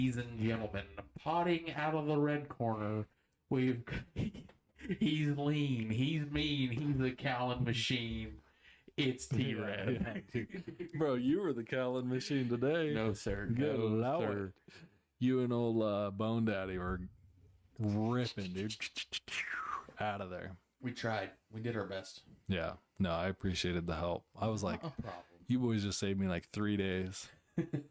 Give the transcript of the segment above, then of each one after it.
Ladies and gentlemen, potting out of the red corner, we've he's lean, he's mean, he's a Callan machine. It's T-Red. Yeah. Bro, you were the Callan machine today. No, sir. Good No, Lord. sir. You and old Bone Daddy were ripping, dude. Out of there. We tried. We did our best. Yeah. No, I appreciated the help. I was like, Not a problem. you boys just saved me like 3 days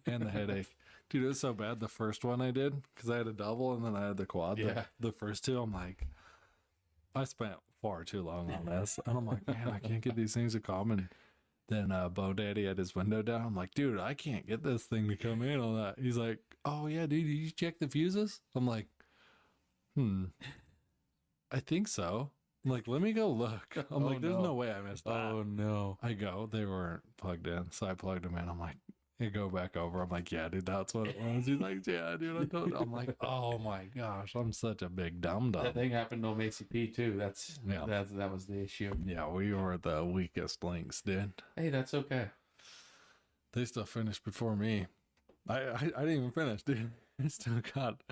and the headache. Dude, it was so bad. The first one I did, because I had a double and then I had the quad. Yeah. The first two, I'm like, I spent far too long on this. And I'm like, man, I can't get these things to come. And then Bo Daddy had his window down. I'm like, dude, I can't get this thing to come in on that. He's like, oh, yeah, dude, did you check the fuses? I'm like, I think so. I'm like, let me go look. I'm like, there's no way I missed that. Oh, no. I go, they weren't plugged in. So I plugged them in. I'm like, I go back over. I'm like, yeah, dude, that's what it was. He's like, yeah, dude, I told you. I'm like, oh my gosh, I'm such a big dum dum. That thing happened on ACP too. Yeah. That was the issue. Yeah, we were the weakest links, dude. Hey, that's okay. They still finished before me. I didn't even finish, dude. I still got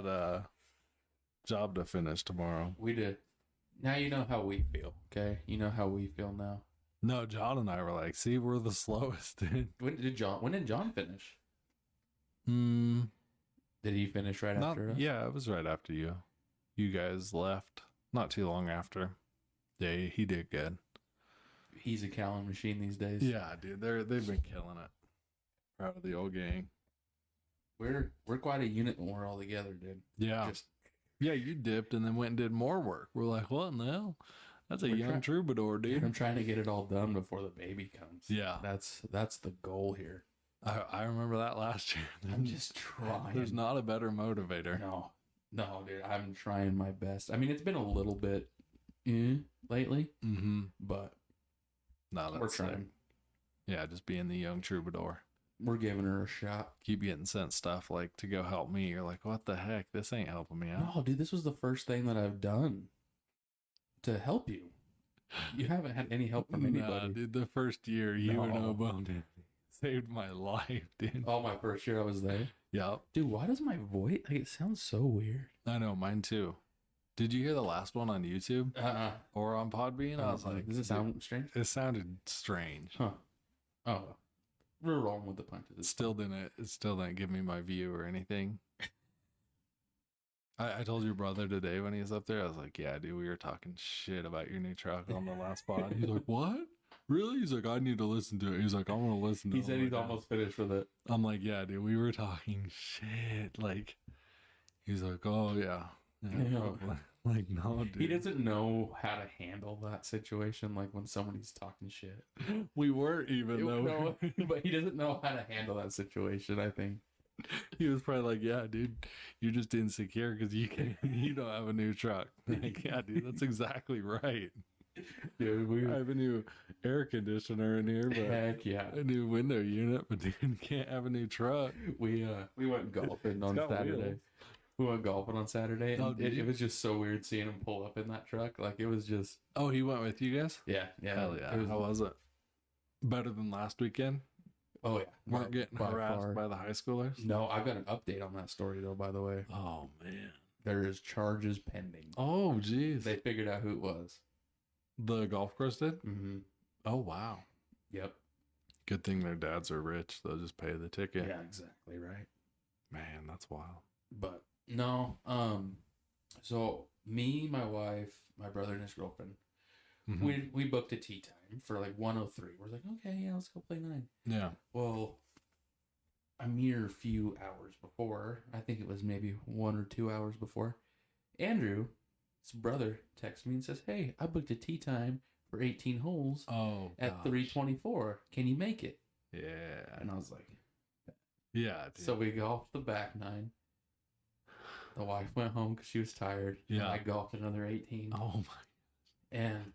a job to finish tomorrow. We did. Now you know how we feel, okay? You know how we feel now. No, John and I were like, see, we're the slowest, dude. When did John finish? Did he finish right after us? Yeah, it was right after you. You guys left not too long after. Yeah, he did good. He's a Callan machine these days. Yeah, dude, they've been killing it. Proud of the old gang. We're quite a unit when we're all together, dude. Yeah. Yeah, you dipped and then went and did more work. We're like, what in the hell? That's a young troubadour, dude. I'm trying to get it all done before the baby comes. Yeah. That's the goal here. I remember that last year. I'm just trying. There's not a better motivator. No, dude, I'm trying my best. I mean, it's been a little bit lately, but we're trying. Yeah, just being the young troubadour. We're giving her a shot. Keep getting sent stuff like to go help me. You're like, what the heck? This ain't helping me out. No, dude, this was the first thing that I've done to help you. You haven't had any help from anybody. Nah, dude, the first year you and Obone saved my life, dude. Oh, my first year I was there. Yeah. Dude, why does my voice, like, it sounds so weird? I know, mine too. Did you hear the last one on YouTube? Or on Podbean? I was like, does it sound strange? It sounded strange. Huh. Oh. We're rolling with the punches. It still didn't give me my view or anything. I told your brother today when he was up there, I was like, yeah, dude, we were talking shit about your new truck on the last pod. He's like, what? Really? He's like, I need to listen to it. He's like, I want to listen to it. He said he's almost finished with it. I'm like, yeah, dude, we were talking shit. Like, he's like, oh, yeah. Like, no, dude. He doesn't know how to handle that situation, like when somebody's talking shit. We weren't even, though. No, but he doesn't know how to handle that situation, I think. He was probably like, yeah, dude, you're just insecure because you don't have a new truck. Like, yeah, dude, that's exactly right. Dude, I have a new air conditioner in here, but heck yeah, a new window unit, but dude, can't have a new truck. We went golfing on Saturday. Wheels. We went golfing on Saturday, and it was just so weird seeing him pull up in that truck. Like, it was just... Oh, he went with you guys? Yeah. Hell yeah. How was it? Better than last weekend? Oh, yeah. Weren't getting harassed by the high schoolers? No, I've got an update on that story, though, by the way. Oh, man. There is charges pending. Oh, geez. They figured out who it was. The golf course did? Mm-hmm. Oh, wow. Yep. Good thing their dads are rich. They'll just pay the ticket. Yeah, exactly right. Man, that's wild. But, no. So, me, my wife, my brother, and his girlfriend, we booked a tea time for like 1:03. We're like, okay, yeah, let's go play 9. Yeah. Well, a mere few hours before, I think it was maybe 1 or 2 hours before, Andrew, his brother, texts me and says, hey, I booked a tea time for 18 holes at 3:24. Can you make it? Yeah. And I was like, yeah. Dude. So we golfed the back 9. The wife went home because she was tired. Yeah. And I golfed another 18. Oh, my. And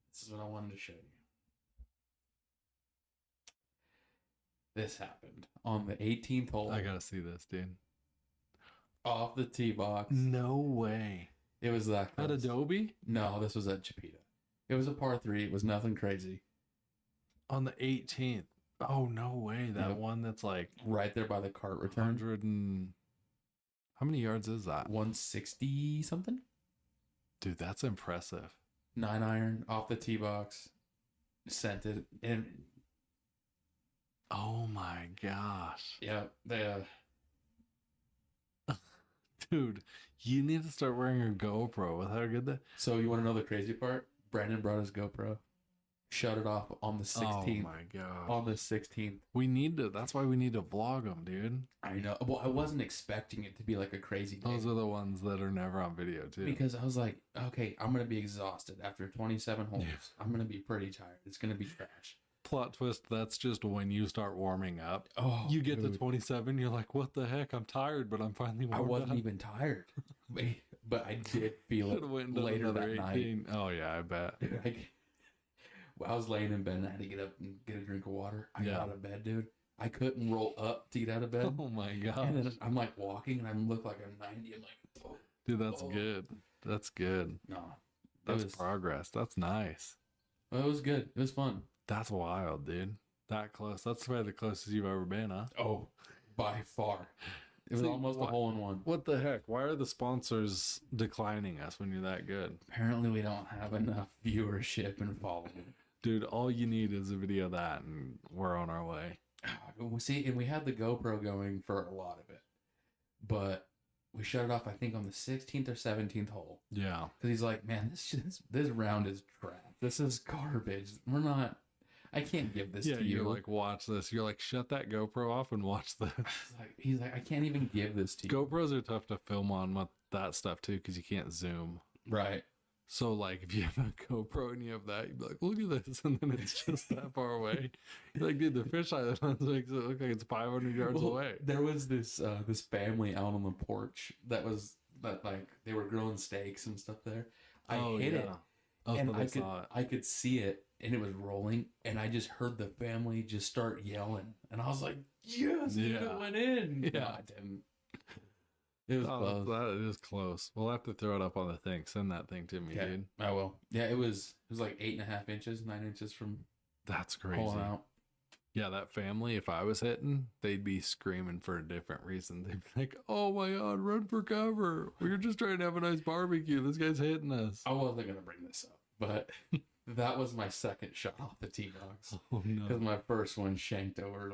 this is what I wanted to show you. This happened on the 18th hole. I gotta see this, dude. Off the tee box. No way. It was that close. At Adobe? No, this was at Chipeta. It was a par 3. It was nothing crazy. On the 18th. Oh, no way. That Yep. one that's like Right there by the cart return. 100 and... How many yards is that? 160 something. Dude, that's impressive. 9-iron off the tee box. Sent it. And Oh my gosh. yeah, they Dude, you need to start wearing a GoPro with how good that... so you want to know the crazy part? Brandon brought his GoPro. Shut it off on the 16th. Oh my gosh. On the 16th. We need to... That's why we need to vlog them, dude. I know. Well, I wasn't expecting it to be like a crazy day. Those are the ones that are never on video, too. Because I was like, okay, I'm going to be exhausted after 27 holes. Yeah. I'm going to be pretty tired. It's going to be trash. Plot twist, that's just when you start warming up. Oh, You get dude. to 27, you're like, what the heck? I'm tired, but I'm finally I warmed wasn't up. even tired. But I did feel Should've it went and done later another that night. 18. Oh, yeah, I bet. Like, I was laying in bed and I had to get up and get a drink of water. I Yeah. got out of bed, dude. I couldn't roll up to get out of bed. Oh my gosh. And then I'm like walking and I look like I'm 90. I'm like, oh, Dude, that's Oh. good. That's good. no. That's was, progress. That's nice. Well, it was good. It was fun. That's wild, dude. That close. That's probably the closest you've ever been, huh? Oh, by far. It was See, almost a what- hole in one. What the heck? Why are the sponsors declining us when you're that good? Apparently, we don't have enough viewership and following. Dude, all you need is a video of that and we're on our way. See, and we had the GoPro going for a lot of it, but we shut it off, I think, on the 16th or 17th hole. Yeah. Because he's like, man, this round is trash. This is garbage. We're not. I can't give this Yeah, to you. you're like, watch this. You're like, shut that GoPro off and watch this. He's like, I can't even give this to you. GoPros are tough to film on with that stuff too because you can't zoom. Right. So like if you have a GoPro and you have that, you'd be like, look at this, and then it's just that far away. You're like, dude, the fisheye lens makes it look like it's 500 yards away. There was this this family out on the porch that like they were grilling steaks and stuff there. I hit it. And I could see it, and it was rolling, and I just heard the family just start yelling, and I was like, "Yes, dude, Yeah. it went in." Yeah. No, I didn't. It was close. That is close. We'll have to throw it up on the thing. Send that thing to me, Okay. dude. I will. Yeah, it was like 8.5 inches, 9 inches from That's crazy. pulling out. Yeah, that family, if I was hitting, they'd be screaming for a different reason. They'd be like, oh my God, run for cover. We were just trying to have a nice barbecue. This guy's hitting us. I wasn't gonna bring this up, but that was my second shot off the tee box Oh because no. my first one shanked over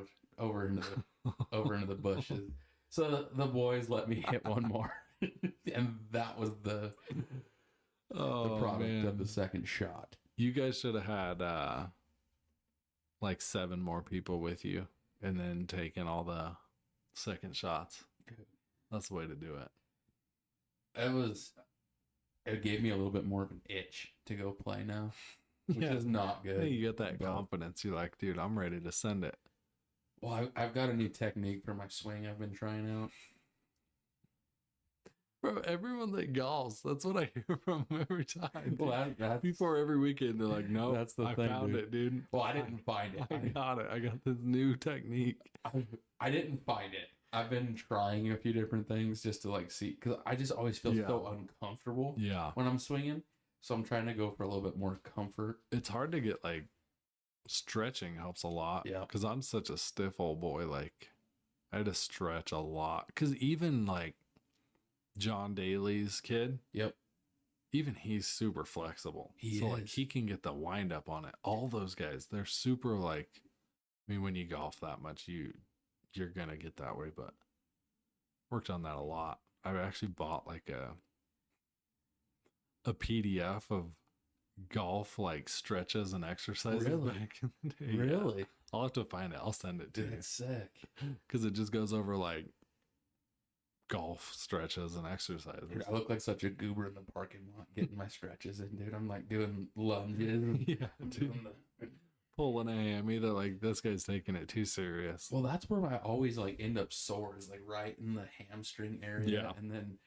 into the bushes. So the boys let me hit one more, and that was the Oh, product man. of the second shot. You guys should have had like 7 more people with you and then taken all the second shots. That's the way to do it. It gave me a little bit more of an itch to go play now, which Yeah. is not good. Hey, you get that but- confidence. You're like, dude, I'm ready to send it. Well, I've got a new technique for my swing I've been trying out. Bro, everyone that golfs, that's what I hear from them every time. Well, that's Before every weekend, they're like, no, That's the I thing, found dude. it, dude. well, I didn't find it. I got it. I got this new technique. I didn't find it. I've been trying a few different things just to like see, because I just always feel Yeah. so uncomfortable Yeah. when I'm swinging. So I'm trying to go for a little bit more comfort. It's hard to get like stretching helps a lot. Yeah. Because I'm such a stiff old boy. Like, I had to stretch a lot. Because even like John Daly's kid, Yep. even he's super flexible. He so like is. he can get the wind up on it. All those guys, they're super like, I mean, when you golf that much, you're gonna get that way, but worked on that a lot. I actually bought like a PDF of golf like stretches and exercises Really? back in the day. Yeah. Really? I'll have to find it. I'll send it to Dude, you that's sick. because it just goes over like golf stretches and exercises. Dude, I look like such a goober in the parking lot getting my stretches in, dude. I'm like doing lunges. Yeah, I'm dude. doing the- Pulling a hammy. They're like, this guy's taking it too serious. Well, that's where I always like end up sore is like right in the hamstring area, Yeah. and then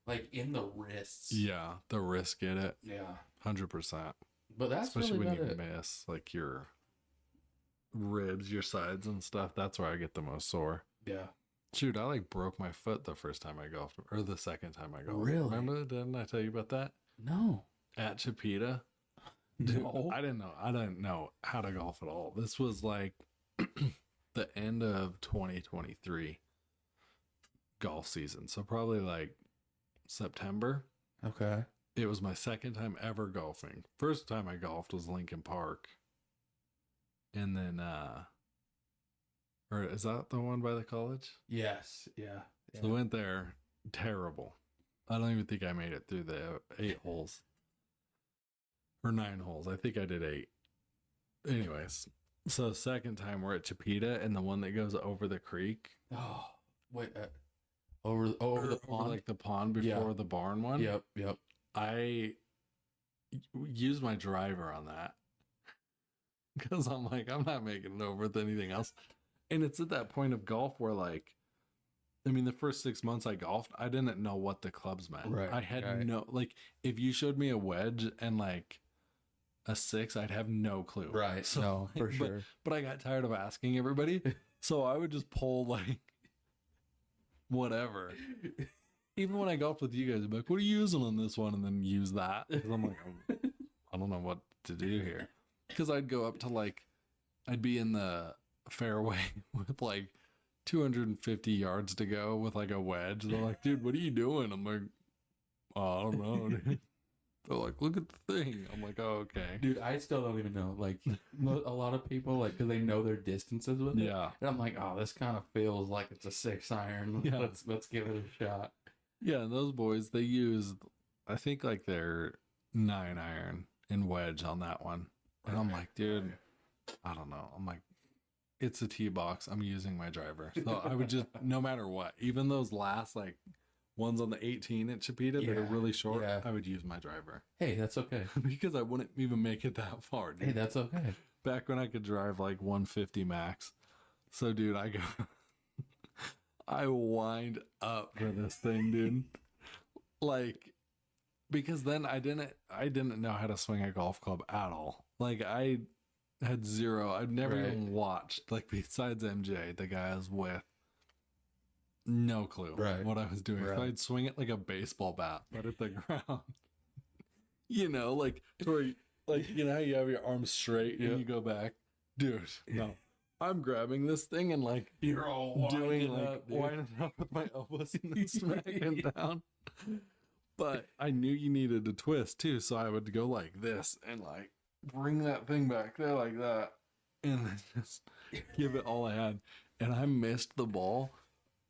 like in the wrists. Yeah, the wrist get it. Yeah. 100%. But that's Especially really when you about it. miss like your ribs, your sides and stuff. That's where I get the most sore. Yeah. Shoot, I like broke my foot the first time I golfed, or the second time I golfed. Really? Remember? Didn't I tell you about that? No. At Chipeta? Dude, No. I didn't know how to golf at all. This was like the end of 2023 golf season. So probably like September. Okay. It was my second time ever golfing. First time I golfed was Lincoln Park. And then, or is that the one by the college? Yes. Yeah. So I went there. Terrible. I don't even think I made it through the 8 holes. Or 9 holes. I think I did 8. Anyways. So second time we're at Chipeta, and the one that goes over the creek. Oh, wait. Over the Over pond? like the pond before the barn one. Yep. I used my driver on that. Because I'm like, I'm not making it over with anything else. And it's at that point of golf where, like, I mean, the first 6 months I golfed, I didn't know what the clubs meant. Right. I had no, like, if you showed me a wedge and like a 6, I'd have no clue. Right. So, no, for sure. But I got tired of asking everybody. So I would just pull like whatever. Even when I golfed with you guys, I'd be like, what are you using on this one? And then use that. Because I'm like, I don't know what to do here. Because I'd go up to like, I'd be in the fairway with like 250 yards to go with like a wedge. They're like, dude, what are you doing? I'm like, oh, I don't know, dude. They're like, look at the thing. I'm like, oh, okay. Dude, I still don't even know. Like, a lot of people, like, because they know their distances with it. Yeah. And I'm like, oh, this kind of feels like it's a 6 iron. Yeah. Let's give it a shot. Yeah, and those boys, they used, I think, like their 9 iron and wedge on that one. And I'm like, dude, I don't know. I'm like, it's a tee box. I'm using my driver. So I would just, no matter what, even those last, like, ones on the 18 at Chipeta that are really short, I would use my driver. Hey, that's okay. Because I wouldn't even make it that far, dude. Hey, that's okay. Back when I could drive like 150 max. So, dude, I go, I wind up for this thing, dude. Like, because then I didn't know how to swing a golf club at all. Like, I had zero. I've never even watched, like, besides MJ, the guy I was with. No clue what I was doing. So I'd swing it like a baseball bat, but at the ground. You know, like, where, like, you know how you have your arms straight and you go back? Dude, no. I'm grabbing this thing and, like, you're all doing, like, winding up with my elbows and then smacking down. But I knew you needed to twist, too, so I would go like this and, like, bring that thing back there like that and then just give it all I had. And I missed the ball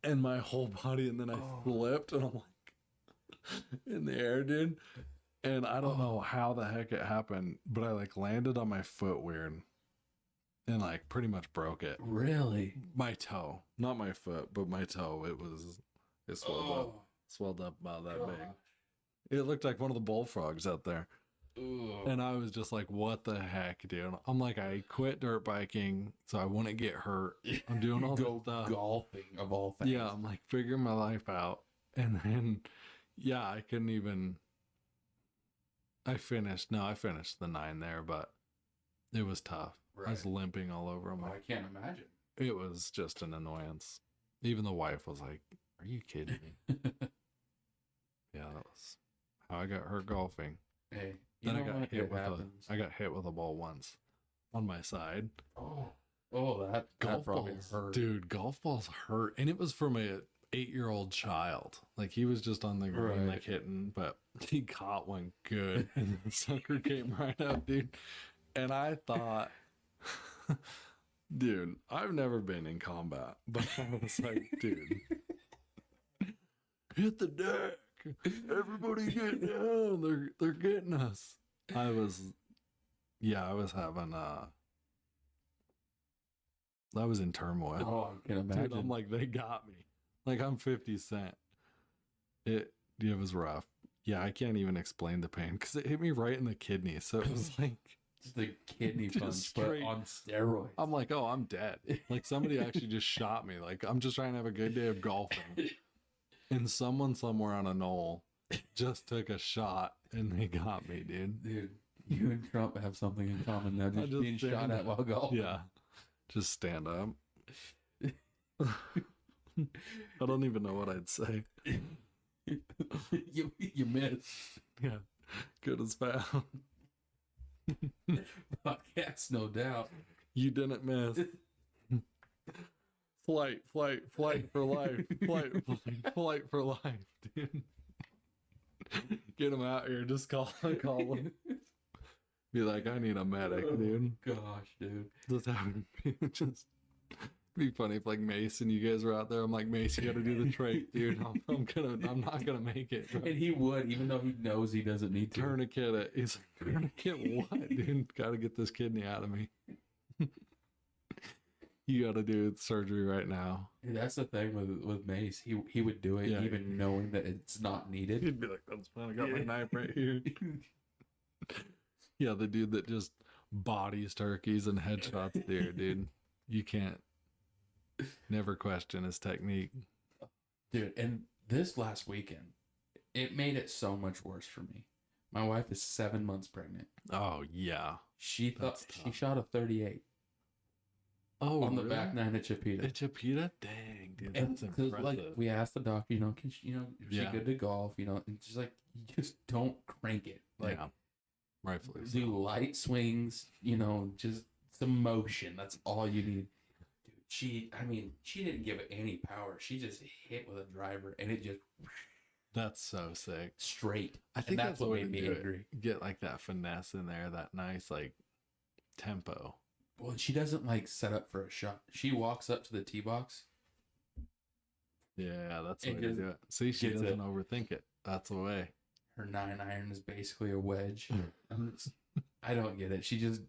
and my whole body, and then I flipped, and I'm like in the air, dude. And I don't know how the heck it happened, but I like landed on my foot weird and like pretty much broke it. Really? My toe, not my foot, but my toe. It swelled up about that big. It looked like one of the bullfrogs out there. And I was just like, what the heck, dude? I'm like, I quit dirt biking so I wouldn't get hurt. I'm doing all this stuff. Golfing, of all things. Yeah, I'm like figuring my life out. And then, yeah, I couldn't even. I finished the 9 there, but it was tough. Right. I was limping all over. I'm like, I can't imagine. It was just an annoyance. Even the wife was like, are you kidding me? Yeah, that was how I got hurt golfing. Hey, then I got hit with a ball once on my side. That golf probably balls hurt. Dude, golf balls hurt. And it was from a 8-year-old child. Like, he was just on the green, like, hitting, but he caught one good. And the sucker came right up, dude. And I thought, dude, I've never been in combat, but I was like, dude, hit the deck. Everybody get down. They're getting us. I was having I was in turmoil. Oh, I can imagine. Dude, I'm like, they got me. Like, I'm 50 Cent. It was rough. Yeah, I can't even explain the pain because it hit me right in the kidney. So it was like just the kidney punch, but on steroids. I'm like, oh, I'm dead. Like, somebody actually just shot me. Like, I'm just trying to have a good day of golfing. And someone somewhere on a knoll just took a shot and they got me, dude. Dude, you and Trump have something in common now. Just being shot at while golfing. Yeah. Just stand up. I don't even know what I'd say. you missed. Yeah. Good as found. Yes, no doubt. You didn't miss. Flight for life. Flight for life, dude. Get him out here. Just call him. Be like, I need a medic, dude. Gosh, dude. Just having just be funny if like Mason, you guys were out there. I'm like, Mace, you got to do the trach, dude. I'm not gonna make it. Bro. And he would, even though he knows he doesn't need to. Tourniquet it. He's like, tourniquet what, dude? Got to get this kidney out of me. You got to do surgery right now. And that's the thing with Mace. He would do it even knowing that it's not needed. He'd be like, that's fine. I got my knife right here. Yeah, the dude that just bodies turkeys and headshots deer, dude. You can't never question his technique. Dude, and this last weekend, it made it so much worse for me. My wife is 7 months pregnant. Oh, yeah. She shot a 38. Oh, on the back nine at Chipeta. At Chipeta? Dang, dude, that's impressive. Like, we asked the doctor, is she good to golf? And she's like, you just don't crank it. Like, yeah. Rightfully do light swings, just some motion. That's all you need. Dude, she didn't give it any power. She just hit with a driver, and it just. That's so sick. Straight. I think that's what made me angry. Get like that finesse in there, that nice like tempo. Well, she doesn't like set up for a shot. She walks up to the tee box. Yeah, that's the way to do it. See, she doesn't overthink it. That's the way. Her 9-iron is basically a wedge. I don't get it. She does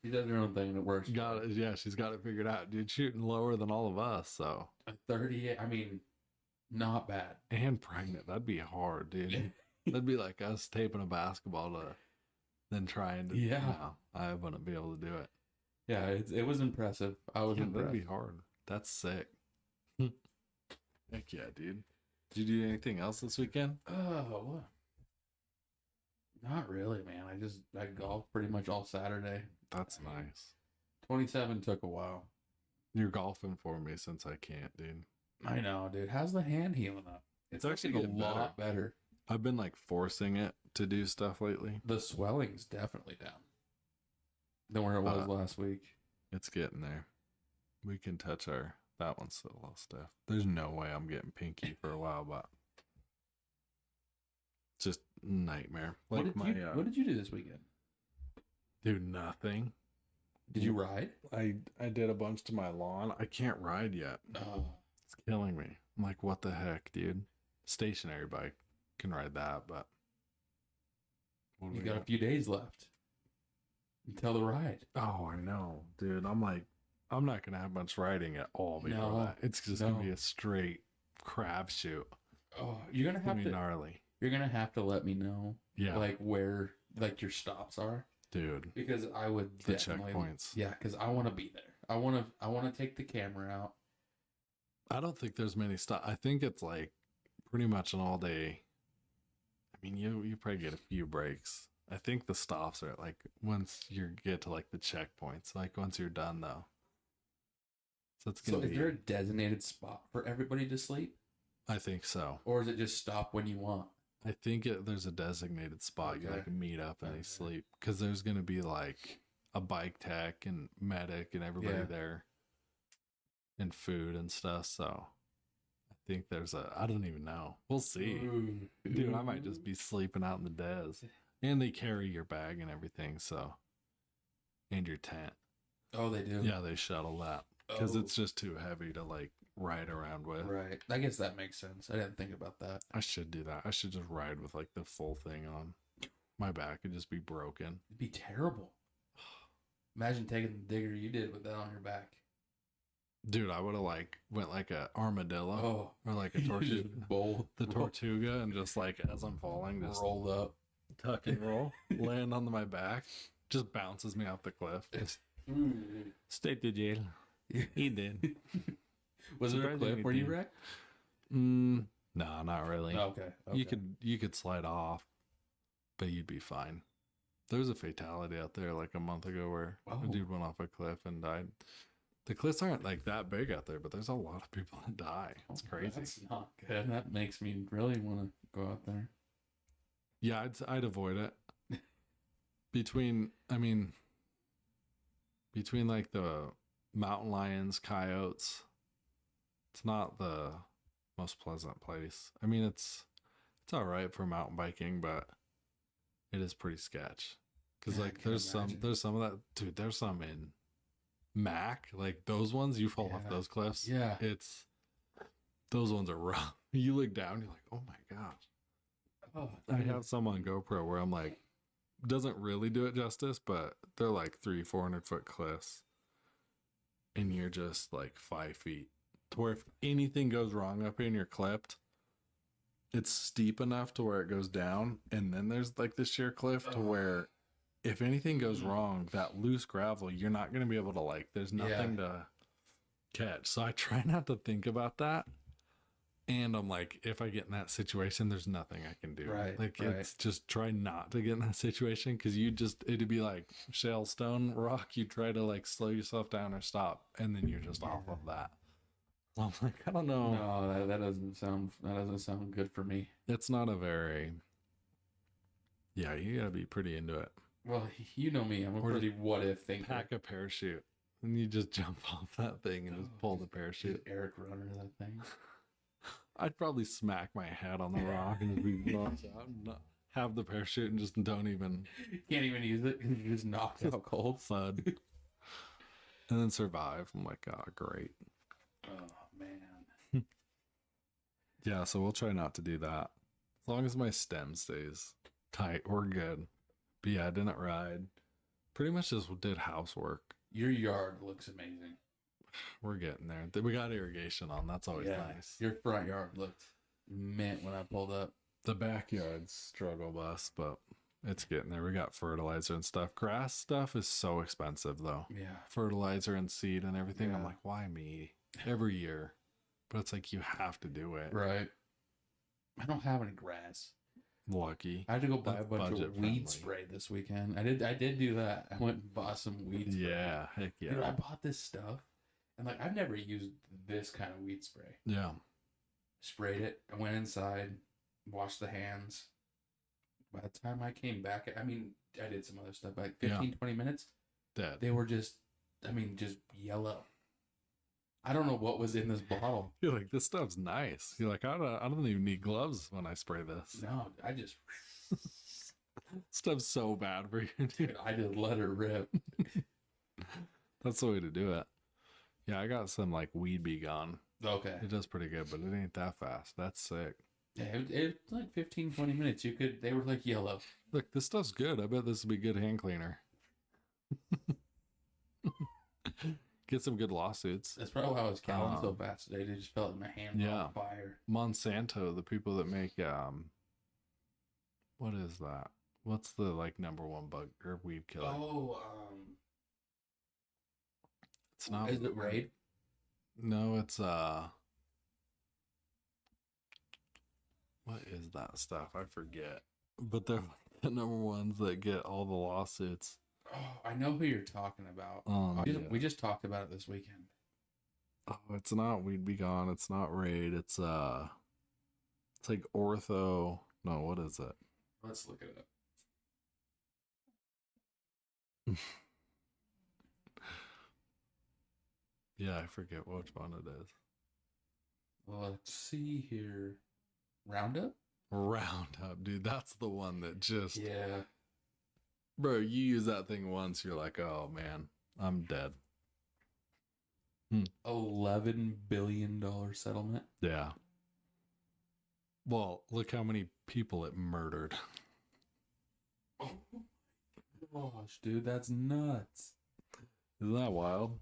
her own thing and it works. Got it. Yeah, she's got it figured out. Dude, shooting lower than all of us, so. A 38, not bad. And pregnant. That'd be hard, dude. That'd be like us taping a basketball to then trying to. Yeah. No, I wouldn't be able to do it. Yeah, it was impressive. I was impressed. That'd be hard. That's sick. Heck yeah, dude. Did you do anything else this weekend? Oh, not really, man. I golfed pretty much all Saturday. That's nice. 27 took a while. You're golfing for me since I can't, dude. I know, dude. How's the hand healing up? It's actually a lot better. I've been like forcing it to do stuff lately. The swelling's definitely down than where it was last week. It's getting there. We can touch that one's still a little stiff. There's no way I'm getting pinky for a while, but just nightmare. Like what did you do this weekend? Dude, nothing. Did you ride? I did a bunch to my lawn. I can't ride yet. Oh. It's killing me. I'm like, what the heck, dude? Stationary bike. Can ride that, but you got a few days left until the ride. Oh, I know, dude. I'm like, I'm not gonna have much riding at all before that. It's just gonna be a straight crapshoot. Oh, you're gonna have to gnarly. You're gonna have to let me know, like where like your stops are, dude. Because I would the checkpoints. Yeah, because I want to be there. I want to take the camera out. I don't think there's many stops. I think it's like pretty much an all day. I mean, you probably get a few breaks. I think the stops are like once you get to like the checkpoints, like once you're done though. So it's gonna be. Is there a designated spot for everybody to sleep? I think so. Or is it just stop when you want? I think there's a designated spot. You like meet up and they sleep because there's gonna be like a bike tech and medic and everybody there, and food and stuff. So I think I don't even know. We'll see. Dude, I might just be sleeping out in the des. And they carry your bag and everything, so. And your tent. Oh, they do? Yeah, they shuttle that. Because it's just too heavy to, like, ride around with. Right. I guess that makes sense. I didn't think about that. I should do that. I should just ride with, like, the full thing on. My back would just be broken. It'd be terrible. Imagine taking the digger you did with that on your back. Dude, I would have like went like a armadillo or like a tortuga, Tortuga, and just like as I'm falling, just rolled up, tuck and roll, land on my back, just bounces me off the cliff. Straight to jail. He did. Was there a cliff where you wrecked? No, not really. Okay. You could slide off, but you'd be fine. There was a fatality out there like a month ago where a dude went off a cliff and died. The cliffs aren't like that big out there, but there's a lot of people that die. It's crazy. That's not good. That makes me really want to go out there. Yeah, I'd avoid it. Between like the mountain lions, coyotes. It's not the most pleasant place. I mean, it's all right for mountain biking, but it is pretty sketch. Because Yeah, I like can imagine. there's some of that, dude. There's some in Mac, like those ones you fall off Yeah. those cliffs. Yeah. It's those ones are rough. You look down, you're like, oh my gosh. Oh, I have some on GoPro where I'm like, doesn't really do it justice, but they're like 400 foot cliffs, and you're just like 5 feet. To where if anything goes wrong up here and you're clipped, it's steep enough to where it goes down, and then there's like this sheer cliff to where if anything goes wrong, that loose gravel, you're not going to be able to like. There's nothing to catch. So I try not to think about that. And I'm like, if I get in that situation, there's nothing I can do. Right, Like, right. it's just try not to get in that situation because it'd be like shale, stone, rock. You try to like slow yourself down or stop, and then you're just off of that. I'm like, I don't know. No, that doesn't sound good for me. It's not a very. Yeah, you gotta be pretty into it. Well, you know me. I'm a Or pretty what if thinker. Pack a parachute, and you just jump off that thing and just pull the parachute. Eric Runner, that thing. I'd probably smack my head on the rock and just be knocked out and not have the parachute and just don't even Can't even use it because you just knocked out cold. thud. And then survive. I'm like, oh, great. Oh man. Yeah, so we'll try not to do that. As long as my stem stays tight, we're good. But yeah, I didn't ride. Pretty much just did housework. Your yard looks amazing. We're getting there. We got irrigation on. That's always nice. Your front yard looked mint when I pulled up. The backyard's struggle bus, but it's getting there. We got fertilizer and stuff. Grass stuff is so expensive though. Yeah. Fertilizer and seed and everything. Yeah. I'm like, why me? Every year. But it's like you have to do it. Right. I don't have any grass. Lucky. I had to go buy That's a bunch of budget weed friendly. spray this weekend. I did do that. I went and bought some weed spray. Yeah, heck yeah. Dude, I bought this stuff. And like I've never used this kind of weed spray. Yeah. Sprayed it. I went inside, washed the hands. By the time I came back, I mean, I did some other stuff. Like 15, 20 minutes, Dead. they were just yellow. I don't know what was in this bottle. You're like, this stuff's nice. You're like, I don't even need gloves when I spray this. No, I just, Stuff's so bad for you. dude, I just let it rip. That's the way to do it. Yeah, I got some like Weed Be Gone. Okay. It does pretty good, but it ain't that fast. That's sick. Yeah, it's like 15, 20 minutes. They were like yellow. Look, this stuff's good. I bet this would be good hand cleaner. Get some good lawsuits. That's probably why I was counting so fast today. They just felt like my hand was on fire. Monsanto, the people that make what is that? What's the like number one bug or weed killer? Oh, it's not. Is it Raid? No, it's what is that stuff? I forget. But they're the number ones that get all the lawsuits. Oh, I know who you're talking about. We just talked about it this weekend. Oh, it's not Weed Be Gone. It's not Raid. It's like Ortho. No, what is it? Let's look it up. Yeah, I forget which one it is. Well, let's see here. Roundup? Roundup, dude. That's the one that just... Yeah. Bro, you use that thing once, you're like, oh, man, I'm dead. $11 billion settlement. Yeah. Well, look how many people it murdered. Oh my gosh, dude, that's nuts. Isn't that wild?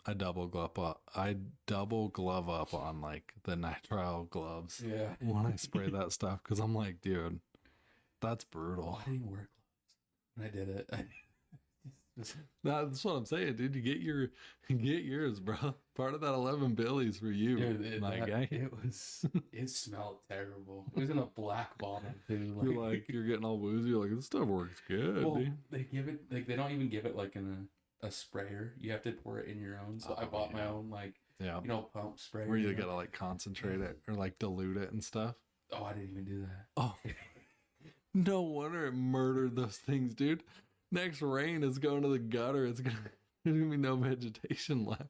I double glove up on like the nitrile gloves. Yeah. When I spray that stuff, because I'm like, dude, that's brutal. I didn't wear gloves. And I did it. That's what I'm saying, dude. You get yours, bro. Part of that 11 billies for you, Dude, my guy. It smelled terrible. It was in a black bottle too. You're getting all woozy. You're like, this stuff works good, well, dude. they give it like they don't even give it like in a sprayer. You have to pour it in your own. So I bought my own pump sprayer. Where you gotta like concentrate it or like dilute it and stuff. Oh, I didn't even do that. Oh, no wonder it murdered those things, dude. Next rain is going to the gutter. There's gonna be no vegetation left.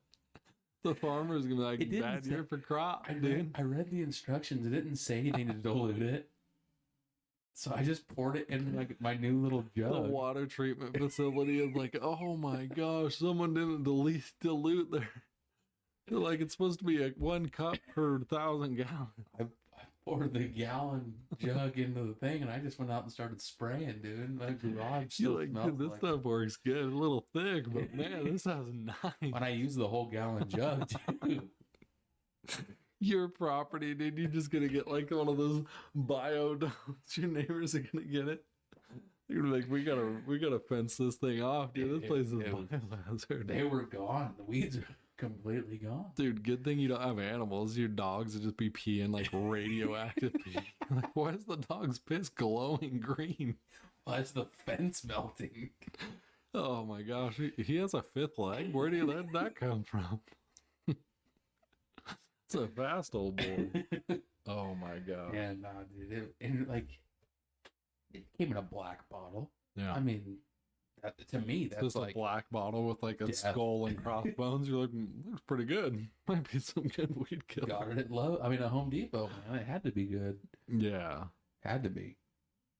The farmer's gonna be like, It didn't bad say- year for crop, I dude. read the instructions. It didn't say anything to dilute it. So I just poured it in like my new little The jug. water treatment facility is like, oh my gosh, someone didn't dilute their. They're like, it's supposed to be 1 cup per 1,000 gallons. I poured the gallon jug into the thing, and I just went out and started spraying, dude. My garage still You're like, smells dude, this like stuff works good. A little thick, but man, this has nice. when I use the whole gallon jug, too. Your property, dude. You're just gonna get like one of those biodomes. Your neighbors are gonna get it. You're like, we gotta fence this thing off, dude. This place is biohazard. They were gone. The weeds are completely gone. Dude, good thing you don't have animals. Your dogs would just be peeing like radioactive pee. Like, why is the dog's piss glowing green? Why is the fence melting? Oh my gosh, he has a 5th leg. Where did that come from? It's a fast old boy. Oh my god. Yeah, nah, dude. It came in a black bottle. Yeah. I mean, to me, that's Just like a black bottle with like a Yeah. skull and crossbones. You're like, looks pretty good. Might be some good weed killer. got it at at Home Depot, man. It had to be good. Yeah. Had to be.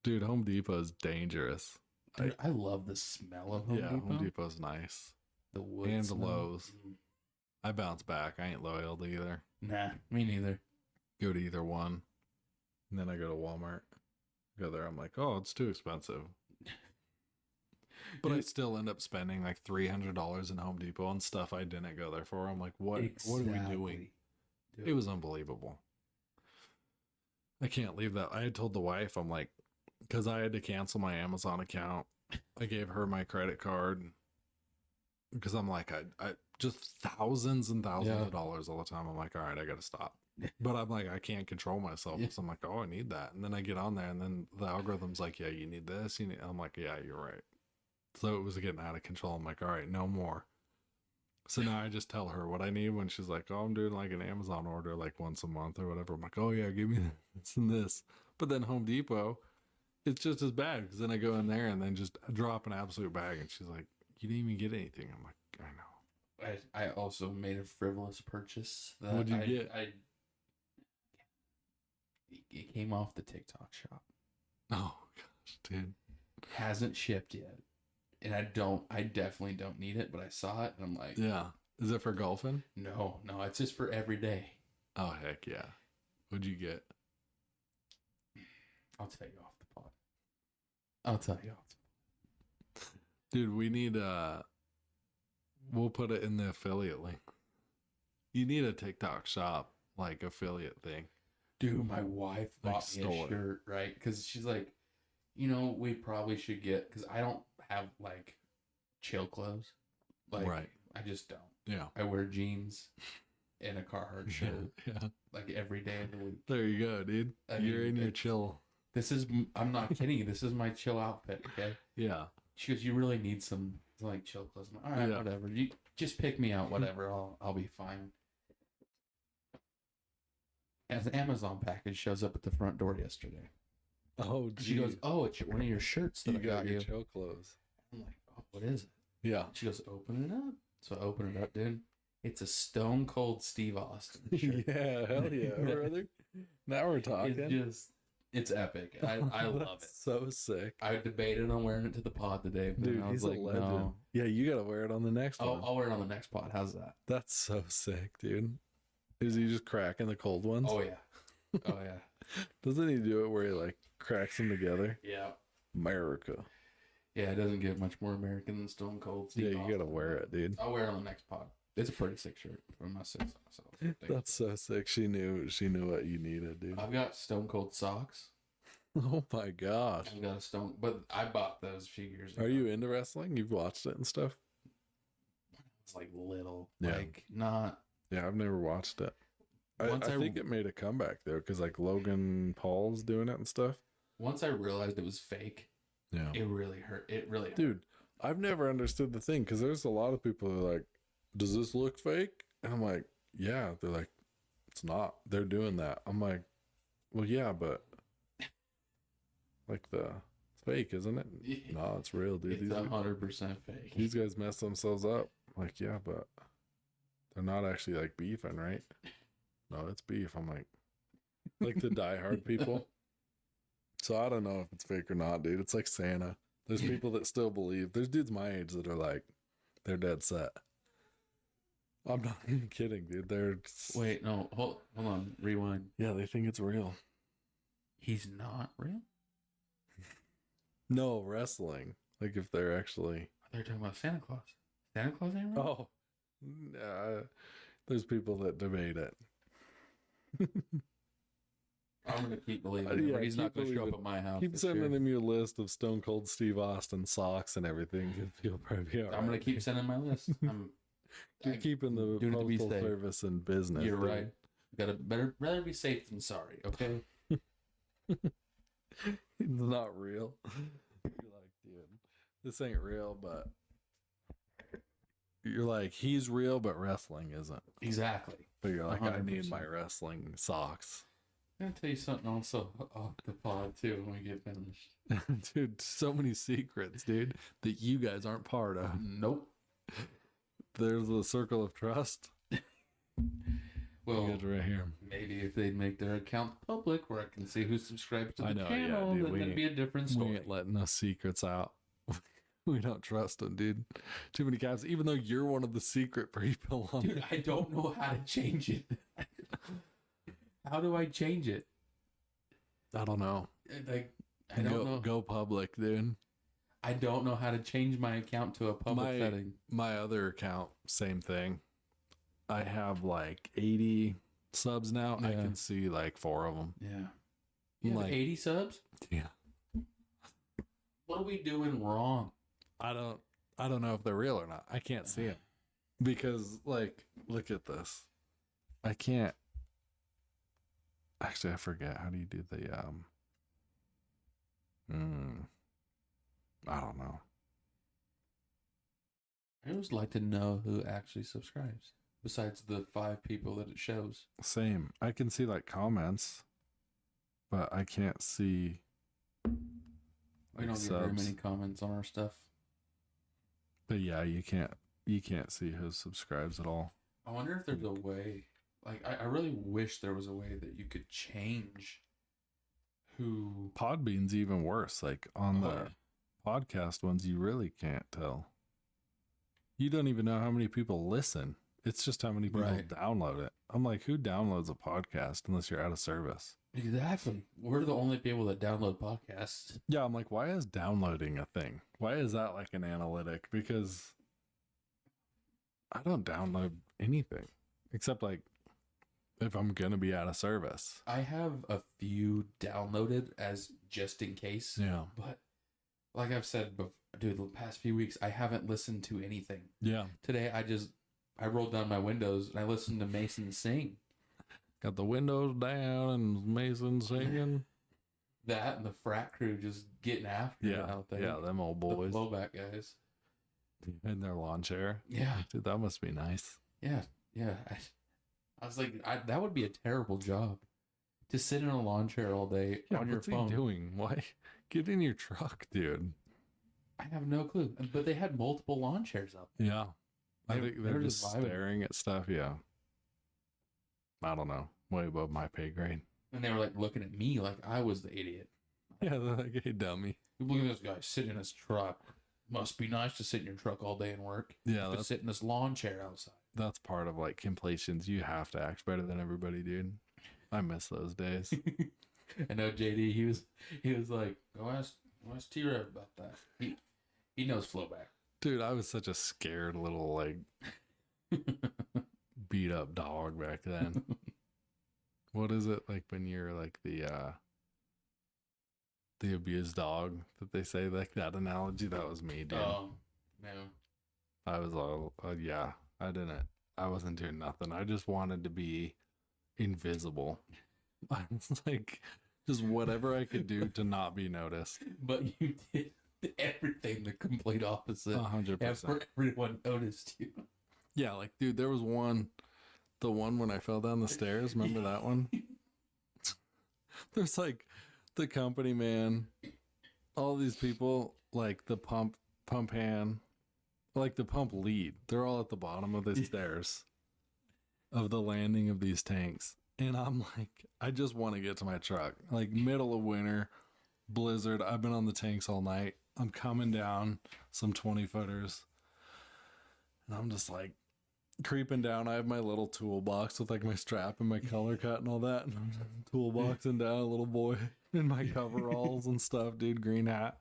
Dude, Home Depot is dangerous. Dude, I love the smell of Home Depot. Home Depot's nice. The wood And smell. Lowe's. Mm. I bounce back. I ain't loyal to either. Nah, me neither. Go to either one. And then I go to Walmart. Go there. I'm like, oh, it's too expensive. But I still end up spending like $300 in Home Depot on stuff I didn't go there for. I'm like, what are we doing? Exactly. Dude. It was unbelievable. I can't leave that. I had told the wife, I'm like, because I had to cancel my Amazon account. I gave her my credit card because I'm like, I just thousands and thousands of dollars all the time. I'm like, all right, I got to stop. But I'm like, I can't control myself. So I'm like, oh, I need that. And then I get on there and then the algorithm's like, yeah, you need this. I'm like, yeah, you're right. So it was getting out of control. I'm like, all right, no more. So now I just tell her what I need when she's like, oh, I'm doing like an Amazon order like once a month or whatever. I'm like, oh yeah, give me this and this. But then Home Depot, it's just as bad because then I go in there and then just drop an absolute bag and she's like, you didn't even get anything. I'm like, I know. I also made a frivolous purchase. What'd you get? It came off the TikTok shop. Oh gosh, dude. Hasn't shipped yet. And I definitely don't need it, but I saw it and I'm like, Yeah. Is it for golfing? no, it's just for every day. Oh heck yeah. What'd you get? I'll tell you off the pod. I'll tell you off the pod. Dude, we need we'll put it in the affiliate link. You need a TikTok shop like affiliate thing. Dude, my wife Like bought me store. a shirt, right? Because she's like, we probably should get, because I don't have like chill clothes. Like, Right. I just don't. Yeah. I wear jeans and a Carhartt shirt Yeah. like every day of the week. There you go, dude. You're in your chill. I'm not kidding you. This is my chill outfit, okay? Yeah. She goes, you really need some like chill clothes. I'm like, all right, Yeah. whatever. You just pick me out, whatever. I'll be fine. As an Amazon package shows up at the front door yesterday. Oh, She goes, oh, it's one of your shirts that you I got your you. chill clothes. I'm like, oh, what is it? Yeah. She goes, open it up. So I open it up, dude. It's a Stone Cold Steve Austin shirt. Yeah, hell yeah, brother. Now we're talking. It's epic. I love it. So sick. I debated on wearing it to the pod today, but Dude, I was he's like, a legend. no. Yeah, you gotta wear it on the next one. I'll wear it on the next pod. How's that? That's so sick, dude. Is he just cracking the cold ones? Oh, yeah. Oh, yeah. Doesn't he do it where he like cracks them together? Yeah. America. Yeah, it doesn't get much more American than Stone Cold Steve Yeah, you Austin. gotta wear it, dude. I'll wear it on the next pod. It's a pretty sick shirt for my six myself. That's so sick. She knew what you needed, dude. I've got Stone Cold socks. Oh my gosh. I've got a but I bought those a few years ago. Are you into wrestling? You've watched it and stuff? It's like little, Yeah. like not. Yeah, I've never watched it. I Once I- think it made a comeback though, because like Logan Paul's doing it and stuff. Once I realized it was fake, Yeah. it really hurt. It really hurt. Dude, I've never understood the thing because there's a lot of people who are like, does this look fake? And I'm like, yeah. They're like, it's not. They're doing that. I'm like, well, yeah, but like it's fake, isn't it? No, it's real, dude. It's 100% fake. These guys mess themselves up. Like, yeah, but they're not actually like beefing, right? No, it's beef. I'm like the diehard people. So I don't know if it's fake or not, dude. It's like Santa. There's people that still believe. There's dudes my age that are like, they're dead set. I'm not even kidding, dude. They're Wait, no, hold on, rewind. Yeah, they think it's real. He's not real? No, wrestling. Like if they're actually. They're talking about Santa Claus. Santa Claus ain't real? Oh, there's people that debate it. I'm gonna keep believing him. He's not gonna show up at my house. Keep sending him your list of Stone Cold Steve Austin socks and everything. He'll probably be all right. I'm gonna keep sending my list. You're keeping the postal service in business. You're right. Rather be safe than sorry. Okay. It's not real. You're like, dude, this ain't real, but you're like, he's real, but wrestling isn't. Exactly. But you're like, 100%. I need my wrestling socks. I'm gonna tell you something also off the pod too when we get finished. Dude, so many secrets, dude, that you guys aren't part of. Nope. There's a circle of trust. Well, right here. Maybe if they'd make their account public where I can see who subscribes to the channel, dude, then that'd be a different story. We ain't letting no secrets out. We don't trust them, dude. Too many guys, even though you're one of the secret people on Dude, I don't know how to change it. How do I change it? I don't know. Like, I don't know. Go public, dude. I don't know how to change my account to a public setting. My other account, same thing. I have like 80 subs now. Yeah. I can see like 4 of them. Yeah. You have like 80 subs? Yeah. What are we doing wrong? I don't know if they're real or not. I can't see it. Because like, look at this. I can't. Actually, I forget. How do you do the I don't know. I always like to know who actually subscribes. Besides the 5 people that it shows. Same. I can see like comments, but I can't see. We don't get very many comments on our stuff. But yeah, you can't see who subscribes at all. I wonder if there's a way. Like, I really wish there was a way that you could change who. Podbean's even worse. Like on the podcast ones, you really can't tell. You don't even know how many people listen. It's just how many people download it. I'm like, who downloads a podcast unless you're out of service? Exactly. We're the only people that download podcasts. Yeah, I'm like, why is downloading a thing? Why is that like an analytic? Because I don't download anything except like if I'm going to be out of service. I have a few downloaded as just in case. Yeah. But like I've said before, dude, the past few weeks, I haven't listened to anything. Yeah. Today, I rolled down my windows and I listened to Mason sing. Got the windows down and Mason singing. That and the frat crew just getting after it out there. Yeah, them old boys. The blowback guys. In their lawn chair. Yeah. Dude, that must be nice. Yeah. I was like, that would be a terrible job. To sit in a lawn chair all day on your phone. What's he doing? Why? Get in your truck, dude. I have no clue. But they had multiple lawn chairs up. Yeah. I think they're just staring at stuff. Yeah. I don't know. Way above my pay grade. And they were like looking at me like I was the idiot. Yeah, they're like, hey, dummy. Look at this guy sitting in his truck. Must be nice to sit in your truck all day and work. Yeah. To sit in this lawn chair outside. That's part of like completions. You have to act better than everybody, dude. I miss those days. I know JD, he was like, go ask T-Rev about that. He knows Flowback. Dude, I was such a scared little like beat up dog back then. What is it like when you're like the abused dog that they say, like that analogy? That was me, dude. Oh, no. I was all I wasn't doing nothing. I just wanted to be invisible. I was like, just whatever I could do to not be noticed. But you did everything the complete opposite. 100%. Everyone noticed you. Yeah, like, dude, there was the one when I fell down the stairs. Remember that one? There's like the company man all these people, like the pump hand, like the pump lead, they're all at the bottom of the stairs of the landing of these tanks. And I'm like, I just want to get to my truck. Like middle of winter, blizzard. I've been on the tanks all night. I'm coming down some 20-footers. And I'm just like creeping down. I have my little toolbox with like my strap and my color cut and all that. And I'm just toolboxing down, a little boy in my coveralls and stuff, dude, green hat.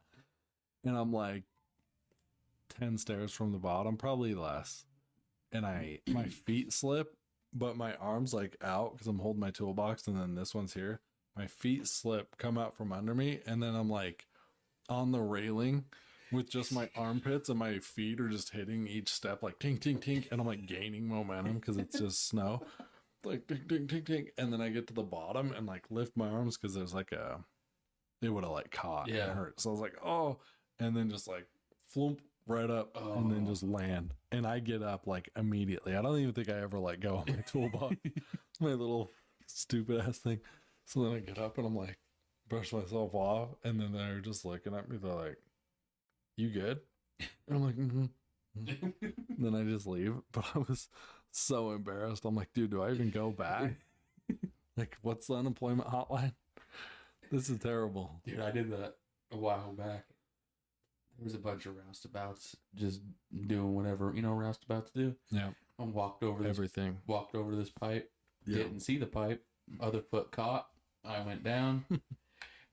And I'm like 10 stairs from the bottom, probably less. And my feet slip, but my arms like out because I'm holding my toolbox, and then this one's here. My feet slip, come out from under me, and then I'm like on the railing with just my armpits, and my feet are just hitting each step like tink, tink, tink, and I'm like gaining momentum because it's just snow. Like tink, tink, tink, tink. And then I get to the bottom and like lift my arms because there's like it would have like caught and hurt. So I was like, oh, and then just like flump right up and then just land. And I get up like immediately. I don't even think I ever let go of my toolbox, my little stupid ass thing. So then I get up and I'm like, brush myself off. And then they're just looking at me. They're like, you good? And I'm like, mm-hmm. Then I just leave. But I was so embarrassed. I'm like, dude, do I even go back? Like, what's the unemployment hotline? This is terrible. Dude, I did that a while back. There was a bunch of roustabouts just doing whatever, roustabouts do. Yeah. I walked over this pipe, didn't see the pipe, other foot caught. I went down,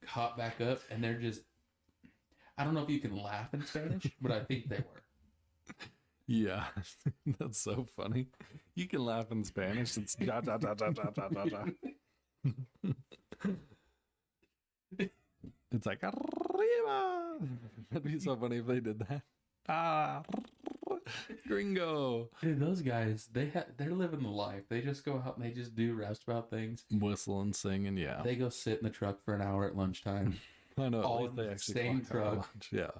caught back up, and they're just, I don't know if you can laugh in Spanish, but I think they were. Yeah. That's so funny. You can laugh in Spanish. It's da da da da da da da da. It's like arriba. It'd be so funny if they did that. Ah, gringo. Dude, those guys, they're living the life. They just go out and they just do roustabout things, Whistle and sing, and yeah. They go sit in the truck for an hour at lunchtime. I know. All in the same truck. Yeah.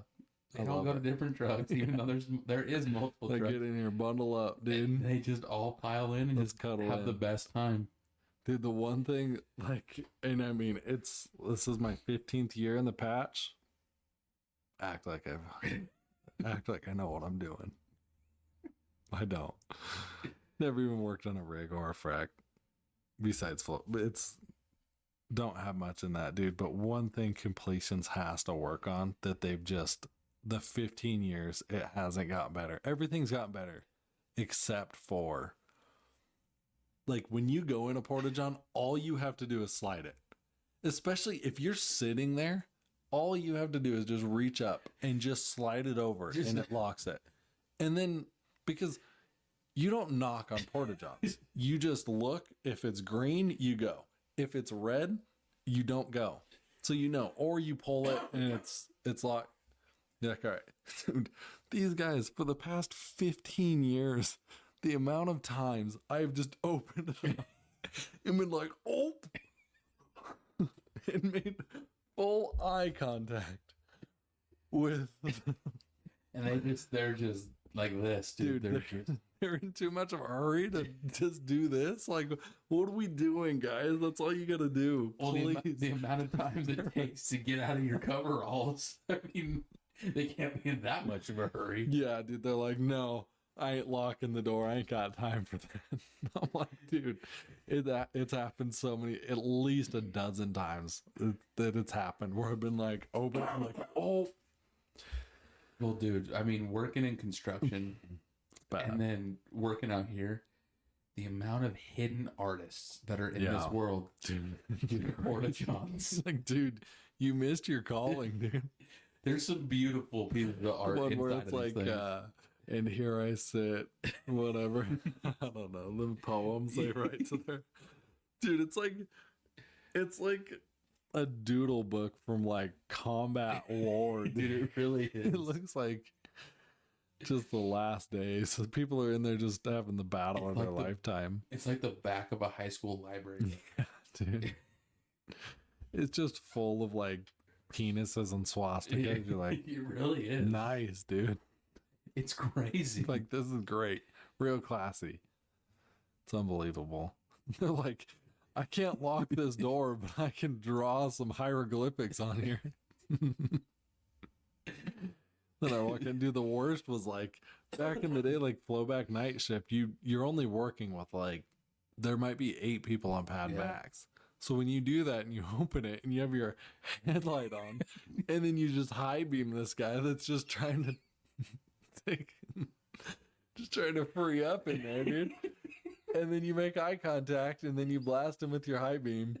They don't go to different trucks, even though there is multiple trucks. Get in here, bundle up, dude. They just all pile in and just have the best time. Dude, the one thing, like, and I mean, this is my 15th year in the patch. Act like I know what I'm doing. I don't. Never even worked on a rig or a frac. Besides float. Don't have much in that, dude. But one thing completions has to work on that they've just, the 15 years, it hasn't gotten better. Everything's gotten better except for, like, when you go in a porta-john, all you have to do is slide it. Especially if you're sitting there, all you have to do is just reach up and just slide it over and it locks it. And then, because you don't knock on porta-johns. You just look. If it's green, you go. If it's red, you don't go. So or you pull it and it's locked. You're like, all right. Dude, these guys, for the past 15 years, the amount of times I've just opened it up and been like, oh, and made full eye contact with. And they're just like this, dude. They're in too much of a hurry to just do this. Like, what are we doing, guys? That's all you got to do. Well, the amount of time it takes to get out of your coveralls. I mean, they can't be in that much of a hurry. Yeah, dude. They're like, no. I ain't locking the door. I ain't got time for that. I'm like, dude, it's happened so many, at least a dozen times that it's happened where I've been like, open, I'm like, oh. Well, dude, I mean, working in construction and then working out here, the amount of hidden artists that are in this world, dude, porta-johns. Like, dude, you missed your calling, dude. There's some beautiful pieces of art one inside where it's of like, things. And here I sit, whatever. I don't know, the poems they write to their, dude, it's like a doodle book from like combat war, dude. It really is. It looks like just the last days. So people are in there just having the battle of their lifetime. It's like the back of a high school library. Yeah, dude. It's just full of like penises and swastikas. You're like, it really is. Nice, dude. It's crazy. Like, this is great. Real classy. It's unbelievable. They're like, I can't lock this door, but I can draw some hieroglyphics on here. Then I walk in. Dude, the worst was like back in the day, like flowback night shift. You're only working with like there might be 8 people on pad max. So when you do that and you open it and you have your headlight on, and then you just high beam this guy that's just trying to take, just trying to free up in there, dude. And then you make eye contact and then you blast him with your high beam.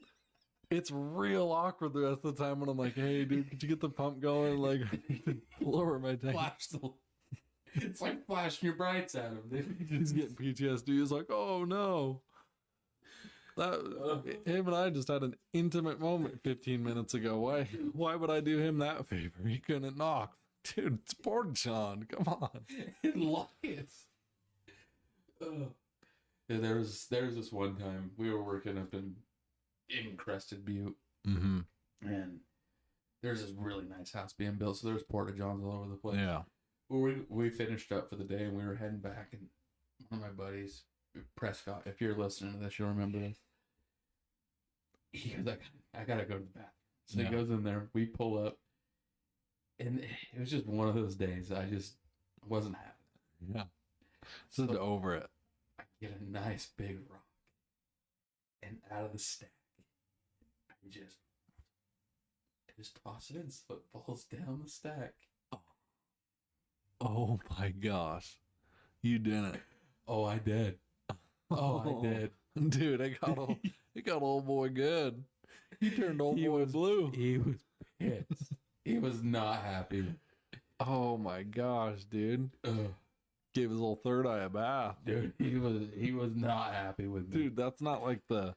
It's real awkward the rest of the time when I'm like, hey, dude, could you get the pump going? Like, lower my tank. It's like flashing your brights at him, dude. He's getting PTSD. He's like, oh no. Him and I just had an intimate moment 15 minutes ago. Why would I do him that favor? He couldn't knock. Dude, it's Portageon. Come on. Elias. Yeah, there was this one time we were working up in Crested Butte. Mm-hmm. And there's this really nice house being built, so there's Portageons all over the place. Yeah. Well, we finished up for the day and we were heading back, and one of my buddies, Prescott, if you're listening to this, you'll remember this. He was like, I gotta go to the bathroom. So he goes in there, we pull up, and it was just one of those days I just wasn't having it. Yeah. Just over it. I get a nice big rock, and out of the stack, I just toss it in so it falls down the stack. Oh my gosh. You didn't. Oh, I did. Oh, I did. Dude, it got old boy good. He turned old boy blue. He was pissed. He was not happy. Oh my gosh, dude. Gave his old third eye a bath. Dude, he was not happy with me. Dude, that's not like the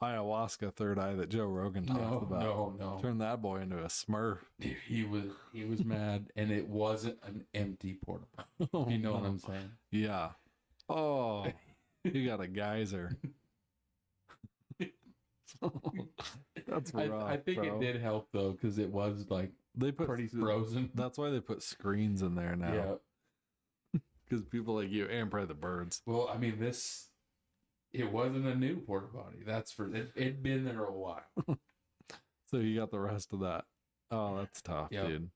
ayahuasca third eye that Joe Rogan talks about. No. Turn that boy into a smurf. Dude, he was mad, and it wasn't an empty porta potty. You know what I'm saying? Yeah. Oh, he got a geyser. That's rough. I think it did help though, because it was like they put pretty frozen. That's why they put screens in there now. Yeah. Because people like you and probably the birds. Well, I mean, it wasn't a new porta potty. That's for it'd been there a while. So you got the rest of that. Oh, that's tough, dude.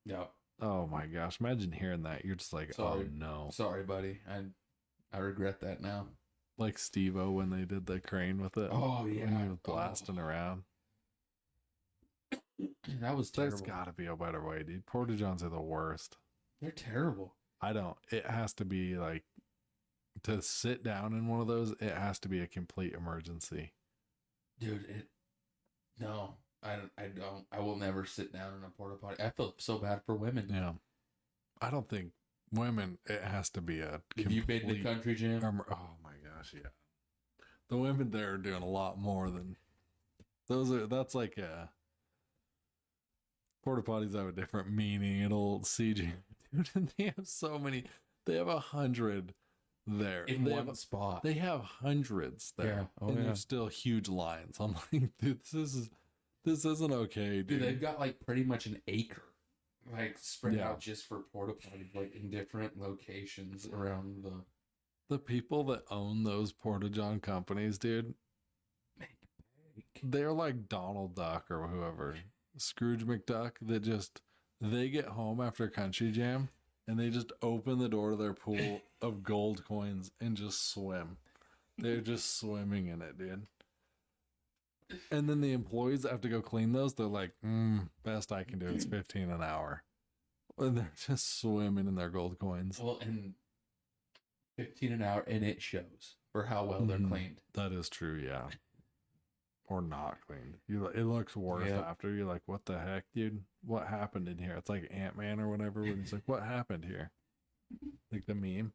Yeah. Oh my gosh. Imagine hearing that. You're just like, sorry. Oh no. Sorry, buddy. I regret that now. Like Steve-O when they did the crane with it. Oh yeah. When he was blasting around. That was terrible. There's gotta be a better way, dude. Porta-Johns are the worst. They're terrible. it has to be like, to sit down in one of those, it has to be a complete emergency. Dude, no, I don't. I will never sit down in a porta potty. I feel so bad for women. Yeah. I don't think women, it has to be a complete... Have you been to country gym? Oh my gosh, yeah. The women there are doing a lot more than... That's like a... Porta potties have a different meaning. It'll CG. Dude, and they have so many. They have 100 there. In one spot. They have hundreds there. Yeah. Oh, and there's still huge lines. I'm like, dude, this isn't okay, dude. They've got like pretty much an acre. Like spread out just for porta potties, like in different locations around the people that own those porta john companies, dude. They're like Donald Duck or whoever, Scrooge McDuck. They get home after Country Jam and they just open the door to their pool of gold coins and just swim. They're just swimming in it, dude. And then the employees that have to go clean those, they're like, best I can do is $15 an hour. And they're just swimming in their gold coins. Well, and $15 an hour, and it shows for how well they're cleaned. That is true, yeah. Or not cleaned. It looks worse after. You're like, what the heck, dude? What happened in here? It's like Ant-Man or whatever, when he's like, what happened here? Like the meme.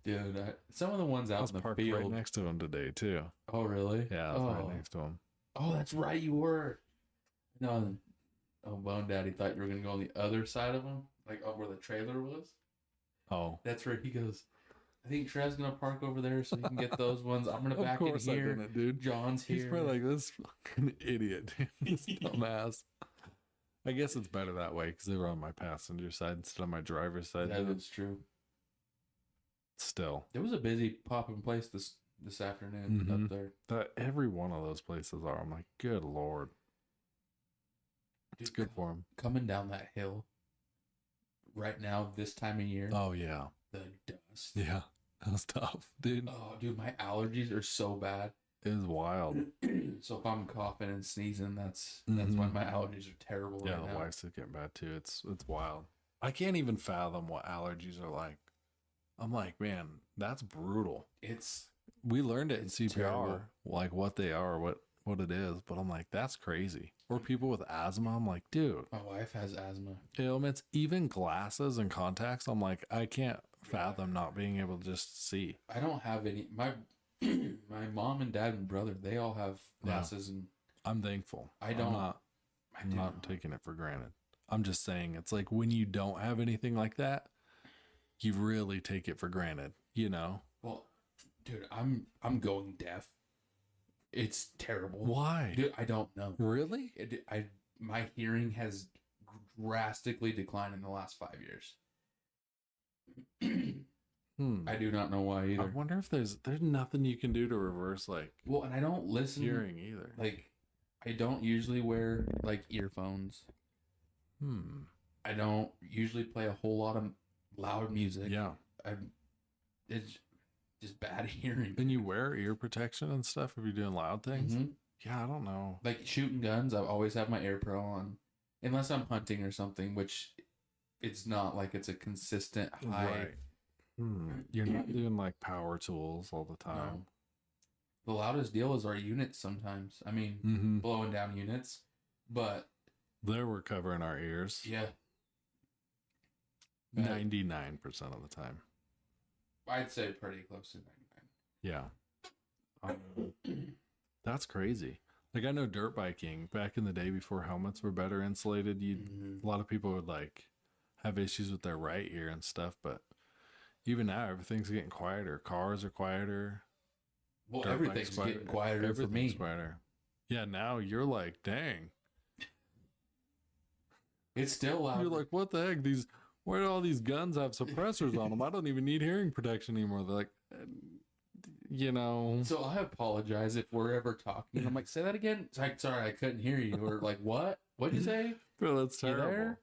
Dude, some of the ones out in the field. Right next to him today, too. Oh, really? Yeah, I was right next to him. Oh, that's right, you were. No, Bone Daddy thought you were going to go on the other side of him, like up where the trailer was. Oh. That's where he goes, I think Trev's going to park over there so he can get those ones. I'm going to back in here. I didn't, dude. John's here. He's probably like, this fucking idiot, dude. This dumbass. I guess it's better that way because they were on my passenger side instead of my driver's side. That is true. Still, it was a busy popping place this afternoon up there. Every one of those places are. I'm like, good Lord. It's good for them. Coming down that hill right now, this time of year. Oh, yeah. The dust. Yeah. That was tough, dude. Oh, dude, my allergies are so bad. It was wild. So if I'm coughing and sneezing, that's when my allergies are terrible. Yeah, right the now. wife's getting bad too. It's wild. I can't even fathom what allergies are like. I'm like, man, that's brutal. We learned it in CPR, terrible. like what they are, what it is. But I'm like, that's crazy. Or people with asthma. I'm like, dude, My wife has asthma. ailments, even glasses and contacts. I'm like, I can't fathom not being able to just see. I don't have any. My mom and dad and brother, they all have glasses, and I'm thankful. I don't. I'm not taking it for granted. I'm just saying, it's like when you don't have anything like that, you really take it for granted, you know? Well, dude, I'm going deaf. It's terrible. Why? Dude, I don't know. Really? My hearing has drastically declined in the last 5 years. I do not know why either. I wonder if there's nothing you can do to reverse like Well, and I don't listen hearing either. Like, I don't usually wear like earphones. I don't usually play a whole lot of loud music. Yeah. It's just bad hearing. And you wear ear protection and stuff if you're doing loud things? Mhm. Yeah, I don't know. Like shooting guns, I always have my Air Pro on. Unless I'm hunting or something, which it's not like it's a consistent high. Right. You're not doing like power tools all the time. No. The loudest deal is our units sometimes. I mean, blowing down units. But we're covering our ears. yeah. 99% of the time. I'd say pretty close to 99. Yeah. That's crazy. Like, I know dirt biking back in the day before helmets were better insulated, a lot of people would like have issues with their right ear and stuff, but even now everything's getting quieter. Cars are quieter. Well, everything's getting quieter for me. Quieter. Yeah, now you're like, dang. It's still loud. You're like, what the heck? Why do all these guns have suppressors on them? I don't even need hearing protection anymore. They're like, you know. So I apologize if we're ever talking. I'm like, say that again. It's like, sorry, I couldn't hear you. Or like, what? What'd you say? Bro, that's You terrible. there?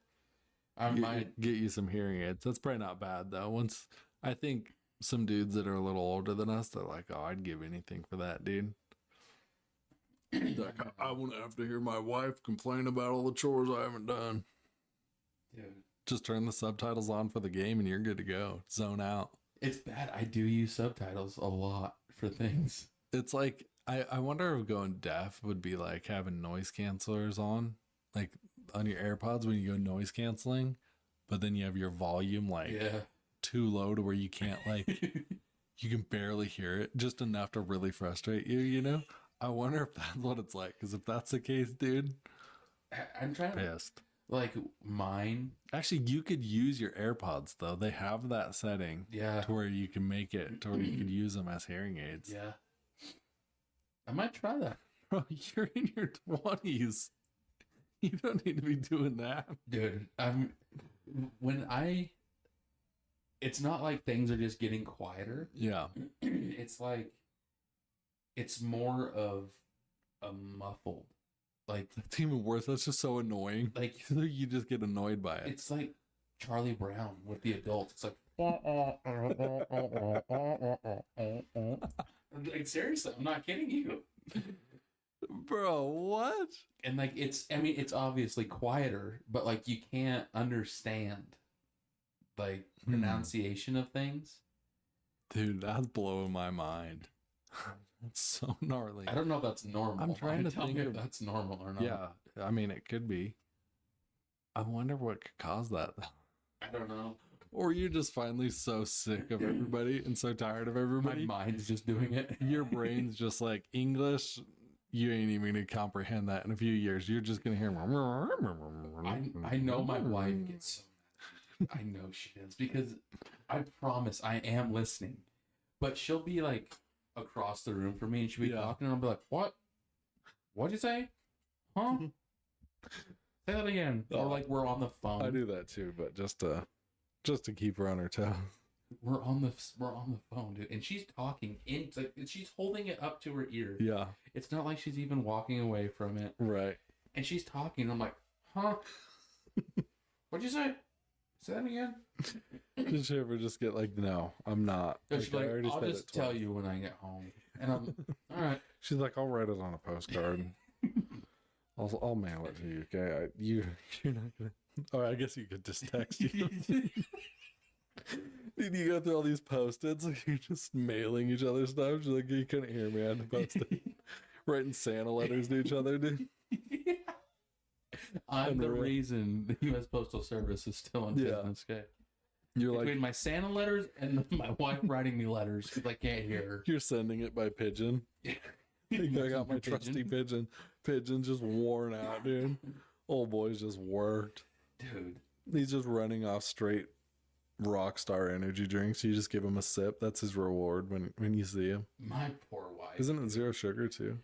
I might get you some hearing aids. That's probably not bad though. Once I think some dudes that are a little older than us, they're like, oh, I'd give anything for that, dude. Like, I won't have to hear my wife complain about all the chores I haven't done. Dude. Just turn the subtitles on for the game and you're good to go. Zone out. It's bad. I do use subtitles a lot for things. It's like, I wonder if going deaf would be like having noise cancelers on, like on your AirPods when you go noise canceling, but then you have your volume like too low to where you can't like, you can barely hear it, just enough to really frustrate you, you know? I wonder if that's what it's like, because if that's the case, dude, I'm trying pissed. Like mine. Actually, you could use your AirPods though. They have that setting to where you can make it to where you could use them as hearing aids. Yeah. I might try that. Bro, you're in your 20s. You don't need to be doing that. Dude, it's not like things are just getting quieter. Yeah. It's like, it's more of a muffled. Like, it's even worse. That's just so annoying. Like, you just get annoyed by it. It's like Charlie Brown with the adults. It's like, like seriously, I'm not kidding you. Bro, what? And like, it's obviously quieter, but like, you can't understand like pronunciation of things. Dude, that's blowing my mind. That's so gnarly. I don't know if that's normal. I'm trying to think if that's normal or not. Yeah, I mean, it could be. I wonder what could cause that. I don't know. Or you're just finally so sick of everybody and so tired of everybody. My mind's just doing it. Your brain's just like, English, you ain't even going to comprehend that in a few years. You're just going to hear. I know my wife gets so mad. I know she does, because I promise I am listening. But she'll be like across the room from me and she'll be talking and I'll be like, what? What'd you say? Huh? Say that again. Or like we're on the phone. I do that too, but just to keep her on her toes. We're on the phone, dude, and she's talking like she's holding it up to her ear. Yeah. It's not like she's even walking away from it. Right. And she's talking. I'm like, Huh? What'd you say? Say that again? Did she ever just get like, no, I'm not. No, Like, she's like, I'll said just it tell twice. you when I get home. And I'm, all right. She's like, I'll write it on a postcard. I'll mail it to you, okay? You're not gonna. Oh, I guess you could just text you. Dude, you go through all these post-its, like you're just mailing each other stuff. She's like, you couldn't hear me. I had to post it. Writing Santa letters to each other, dude. I'm the Unreal. reason the U.S. Postal Service is still in Yeah. business. Okay. You're like, Between my Santa letters and my wife writing me letters because I can't hear her. you're sending it by pigeon. Like, I got my trusty pigeon. Pigeon's just worn out, dude. Old boy's just worked. Dude. He's just running off straight rock star energy drinks. You just give him a sip. That's his reward when you see him. My poor wife. Isn't it zero sugar too?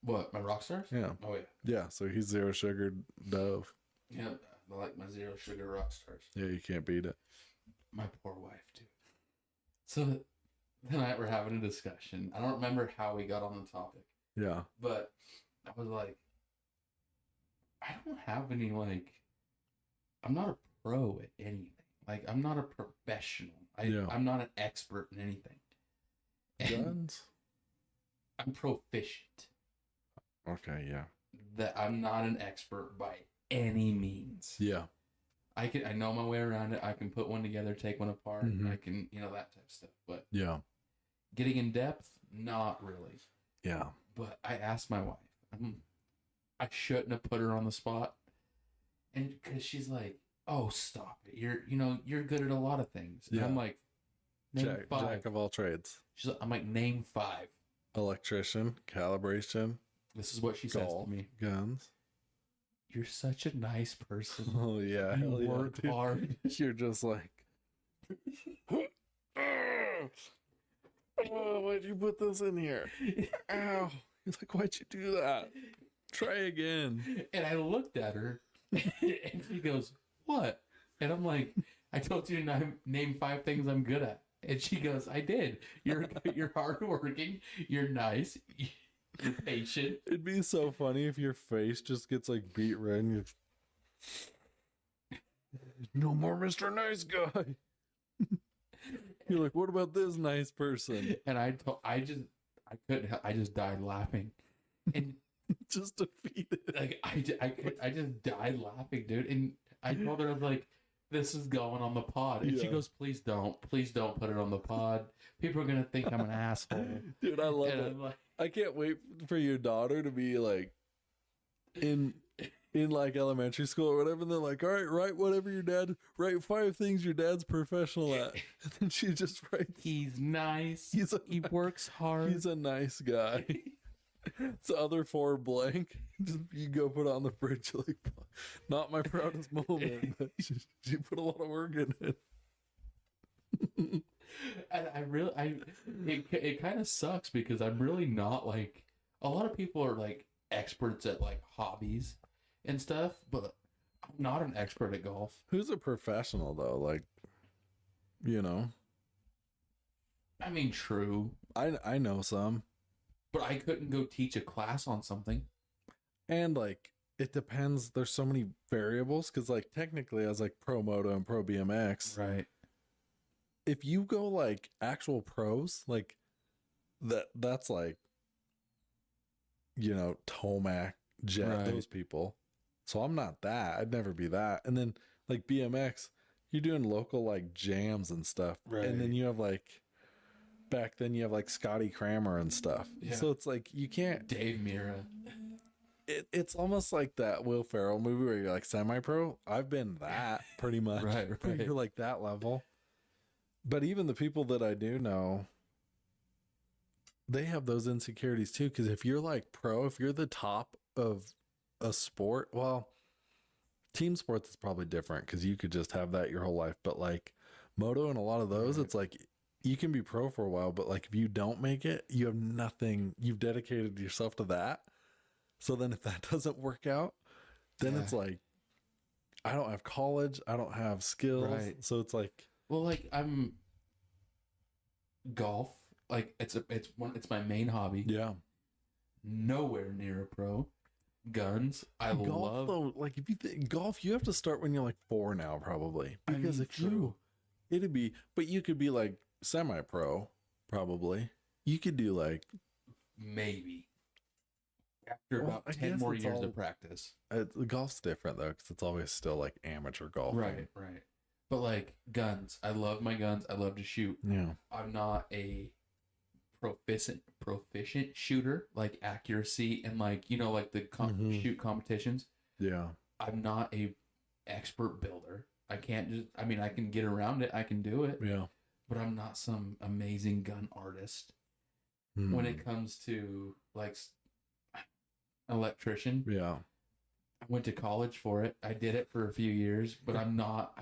What, my rock stars? Yeah. Oh, yeah. Yeah, so he's zero sugar Dove. Yeah, I like my zero sugar rock stars. Yeah, you can't beat it. My poor wife, dude. So tonight we're having a discussion. I don't remember how we got on the topic, Yeah. but I was like, I don't have any, like, I'm not a pro at anything. Like, I'm not a professional. I'm not an expert in anything. And Guns? I'm proficient. Okay, yeah. That I'm not an expert by any means. Yeah. I know my way around it. I can put one together, take one apart, and I can, that type of stuff. But Yeah. getting in depth, not really. Yeah. But I asked my wife. I shouldn't have put her on the spot, and because she's like, "Oh, stop it! You're good at a lot of things." And Yeah. I'm like, "Name five." Jack of all trades. I'm like, "Name five." Electrician, calibration, This is what she says golf, to me. guns. You're such a nice person. Oh yeah, You hell yeah, work dude. hard. You're just like, oh, why'd you put this in here? Ow! He's like, why'd you do that? Try again. And I looked at her, and she goes, "What?" And I'm like, "I told you to name five things I'm good at." And she goes, "I did. You're hardworking. You're nice. You're patient." It'd be so funny if your face just gets like beat red and you're no more Mr. Nice Guy. You're like, what about this nice person? And I just died laughing, and Just defeated. like I just died laughing, dude. And I told her, I was like, "This is going on the pod," and she Yeah. goes, please don't put it on the pod. People are gonna think I'm an asshole." Dude, I love And it. I'm like, I can't wait for your daughter to be like in like elementary school or whatever, and they're like, all right, write five things your dad's professional at. And then she just writes, "He's nice. He's a he works hard." he's a nice guy. The other four blank. Just, you go put it on the fridge, like, not my proudest moment, but she put a lot of work in it. And it kind of sucks because I'm really not like, a lot of people are like experts at like hobbies and stuff, but I'm not an expert at golf. Who's a professional though? Like, I mean, true, I know some. but I couldn't go teach a class on something. And like it depends. There's so many variables because like technically as like pro moto and pro BMX, Right. if you go like actual pros, like that's like Tomac, Jet, Right. those people. So I'm not that. I'd never be that. And then like BMX, you're doing local like jams and stuff. Right. And then you have like back then you have like Scotty Kramer and stuff. Yeah. So it's like you can't. Dave Mira. It's almost like that Will Ferrell movie where you're like semi-pro. I've been that pretty much. Right. Where you're like that level. But even the people that I do know, they have those insecurities too. Because if you're like pro, if you're the top of a sport, well, team sports is probably different because you could just have that your whole life. But like moto and a lot of those, Right. it's like you can be pro for a while, but like if you don't make it, you have nothing. You've dedicated yourself to that. So then if that doesn't work out, then Yeah. it's like, I don't have college. I don't have skills. Right. So it's like, Well, like I'm golf. Like it's my main hobby. yeah. Nowhere near a pro, guns. I golf, love. though, like if you think golf, you have to start when you're like 4 now, probably. I Because mean, if true. it'd be, but you could be like semi-pro, probably. You could do like Maybe after Well, about I 10 guess more it's years all- of practice. Golf's different though, because it's always still like amateur golfing. Right. But like guns, I love my guns. I love to shoot. Yeah. I'm not a proficient shooter, like accuracy and like like the Mhm. shoot competitions. Yeah. I'm not a expert builder. I can't just. I mean, I can get around it. I can do it. Yeah. But I'm not some amazing gun artist. Hmm. When it comes to like electrician, Yeah. I went to college for it. I did it for a few years, but I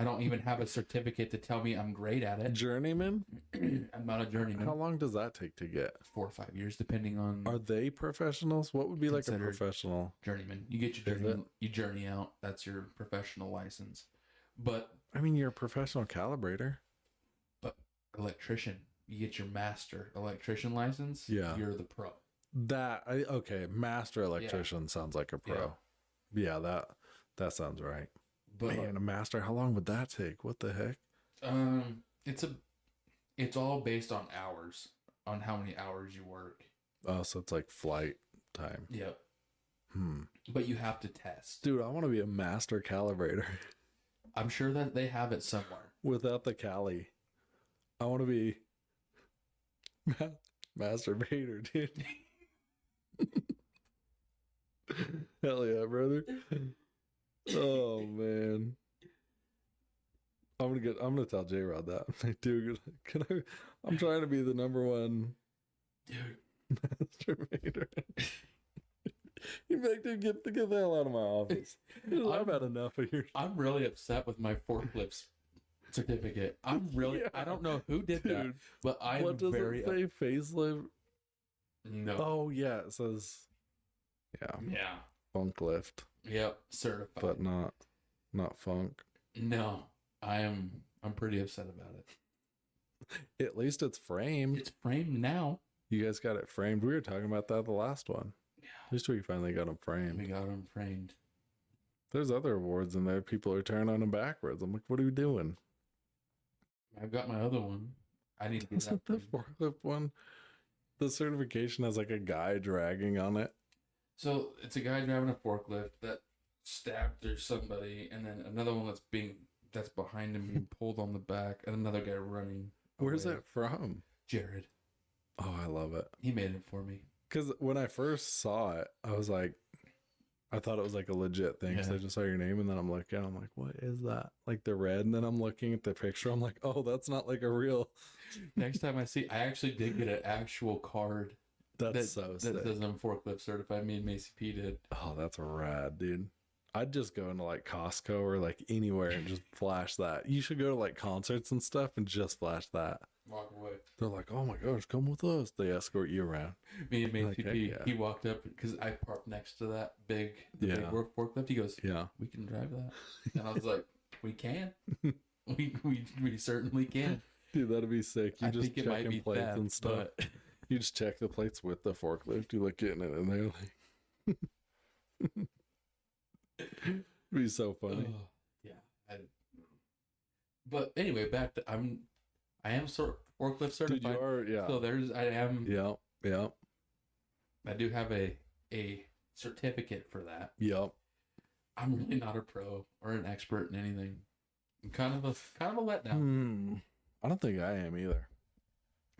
don't even have a certificate to tell me I'm great at it. Journeyman? I'm not a journeyman. How long does that take to get? 4 or 5 years, depending on Are they professionals? What would be like a Considered- professional? journeyman. You get your Is journey, you journey out. That's your professional license. But I mean, you're a professional calibrator. electrician, you get your master electrician license. Yeah. You're the pro. Okay, master electrician sounds like a pro. Yeah, that sounds right. But Man, a master, how long would that take? What the heck? it's all based on hours, on how many hours you work. Oh, so it's like flight time. Yep. Hmm. But you have to test. Dude, I want to be a master calibrator I'm sure that they have it somewhere. without the cali. I want to be masturbator, dude. Hell yeah, brother. Oh man. I'm gonna tell J-Rod that. I'm like, dude, I'm trying to be the #1 Dude. masturbator. You'd be like, dude, get the hell out of my office. I've had enough of your I'm really upset with my forklifts certificate. I don't know who did that, dude. but I'm What does very it say? Facelift? no. Oh yeah, it says Yeah. funk lift, Yep. Certified. but not funk. No. I'm pretty upset about it. At least it's framed. It's framed now. You guys got it framed. We were talking about that the last one. Yeah. Just we finally got them framed. We got them framed. There's other awards in there. People are turning on them backwards. I'm like, what are we doing? I've got my other one. I need to get Isn't that the framed. forklift one? The certification has like a guy dragging on it. So it's a guy driving a forklift that stabbed through somebody, and then another one that's behind him being pulled on the back, and another guy running. Where's away. that from? Jared. Oh, I love it. He made it for me. Because when I first saw it, I was like, I thought it was like a legit thing. Because Yeah. I just saw your name, and then I'm looking, I'm like, what is that? Like the red, and then I'm looking at the picture. I'm like, oh, that's not like a real. Next time I actually did get an actual card That's so that sick. says I'm forklift certified. Me and Macy P did. Oh, that's rad, dude. I'd just go into like Costco or like anywhere and just flash that. You should go to like concerts and stuff and just flash that. Walk away. They're like, oh my gosh, come with us. They escort you around. Me and Macy Like, heck P, yeah. he walked up because I parked next to that big forklift. He goes, Yeah. "We can drive that," and I was like, "We can. we certainly can." Dude, that'd be sick. You I just think it might be checking plates theft, and stuff. but You just check the plates with the forklift. You like getting it in there. Like... It'd be so funny. yeah. But anyway, back to I am forklift Dude, certified. you are, yeah. So Yeah. I do have a certificate for that. Yep. I'm really not a pro or an expert in anything. I'm kind of a letdown. I don't think I am either.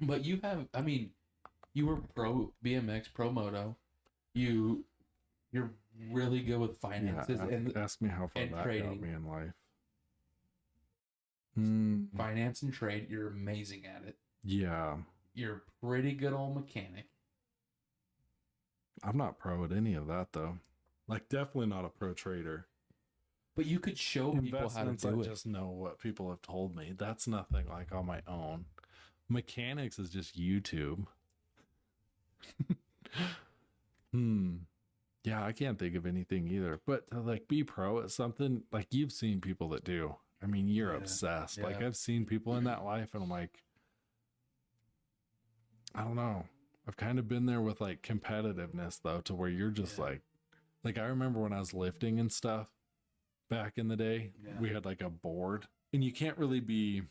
But you have, I mean, you were pro BMX, pro moto. You're really good with finances and ask me how far and that trading. got me in life. finance and trade. You're amazing at it. Yeah. You're a pretty good old mechanic. I'm not pro at any of that though. Like definitely not a pro trader. But you could show people how to Investments, do I it. just know what people have told me. That's nothing like on my own. Mechanics is just YouTube. Yeah, I can't think of anything either. But to like be pro at something, like you've seen people that do. I mean, you're obsessed. Like yeah. I've seen people in that life and I'm like, I don't know. I've kind of been there with like competitiveness though, to where you're just like, Like I remember when I was lifting and stuff back in the day, we had like a board, and you can't really be,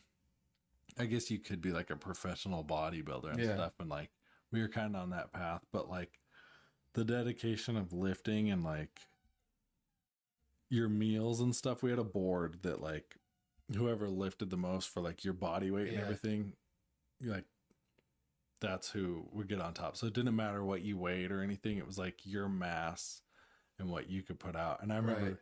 I guess you could be like a professional bodybuilder and stuff, and like we were kind of on that path, but like the dedication of lifting and like your meals and stuff, we had a board that like whoever lifted the most for like your body weight and everything, like that's who would get on top. So it didn't matter what you weighed or anything, it was like your mass and what you could put out. And I remember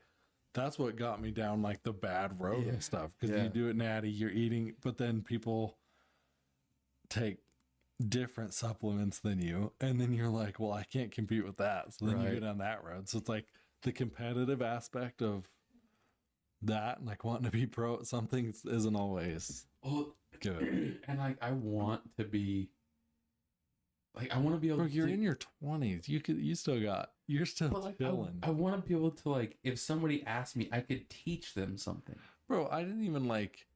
that's what got me down like the bad road and stuff, because you do it natty, you're eating, but then people take different supplements than you, and then you're like, well, I can't compete with that, so then you go down that road. So it's like the competitive aspect of that, and like wanting to be pro at something isn't always good. And like I want to be like, I want to be able Bro, to, you're in your 20s, you're still like, chilling. I want to be able to, like, if somebody asked me, I could teach them something. Bro, I didn't even like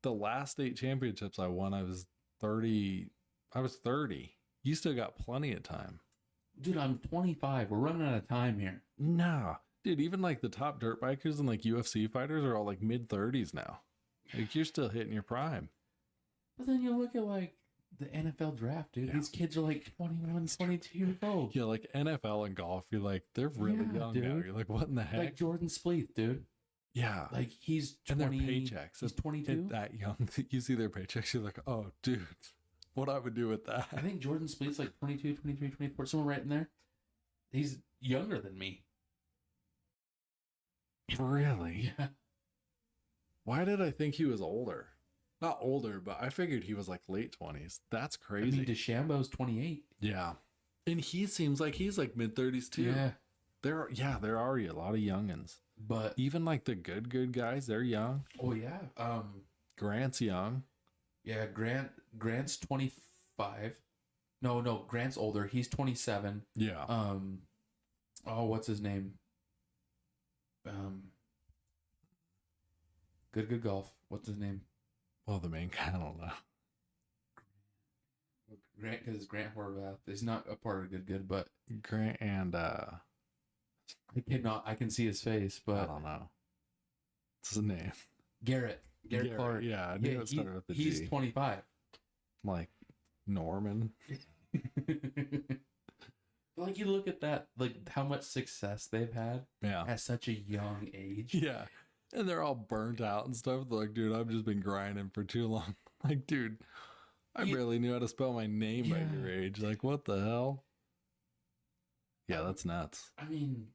the last state championships I won. I was 30. You still got plenty of time. Dude, I'm 25. We're running out of time here. Nah. Dude, even like the top dirt bikers and like UFC fighters are all like mid-30s now. Like you're still hitting your prime. But then you look at like the NFL draft, dude. These kids are like 21, 22 years old. Yeah, like NFL and golf, you're like, they're really young dude. now. You're like, what in the heck? Like Jordan Spieth, dude. Yeah. Like he's 20. And their paychecks. He's 22. That young. You see their paychecks, you're like, oh, dude, what I would do with that. I think Jordan Spieth's like 22, 23, 24, somewhere right in there. He's younger than me. Really? Yeah. Why did I think he was older? Not older, but I figured he was like late 20s. That's crazy. I mean, DeChambeau's 28. Yeah. And he seems like he's like mid-30s too. Yeah. There are a lot of youngins. But even like the good guys, they're young. Oh yeah. Grant's young. Yeah, Grant's 25. No, Grant's older. He's 27. Yeah. Oh, what's his name? Good golf. What's his name? Well, the main guy, I don't know. Grant, because it's Grant Horvath. He's not a part of good, but Grant and I can see his face, but I don't know. What's his name? Garrett Clark. Yeah, I knew it started with the G. He's 25. Like Norman. Like you look at that, like how much success they've had at such a young age. Yeah. And they're all burnt out and stuff. They're like, dude, I've just been grinding for too long. Like, dude, I barely knew how to spell my name at your age. Like, what the hell? Yeah, that's nuts. I mean,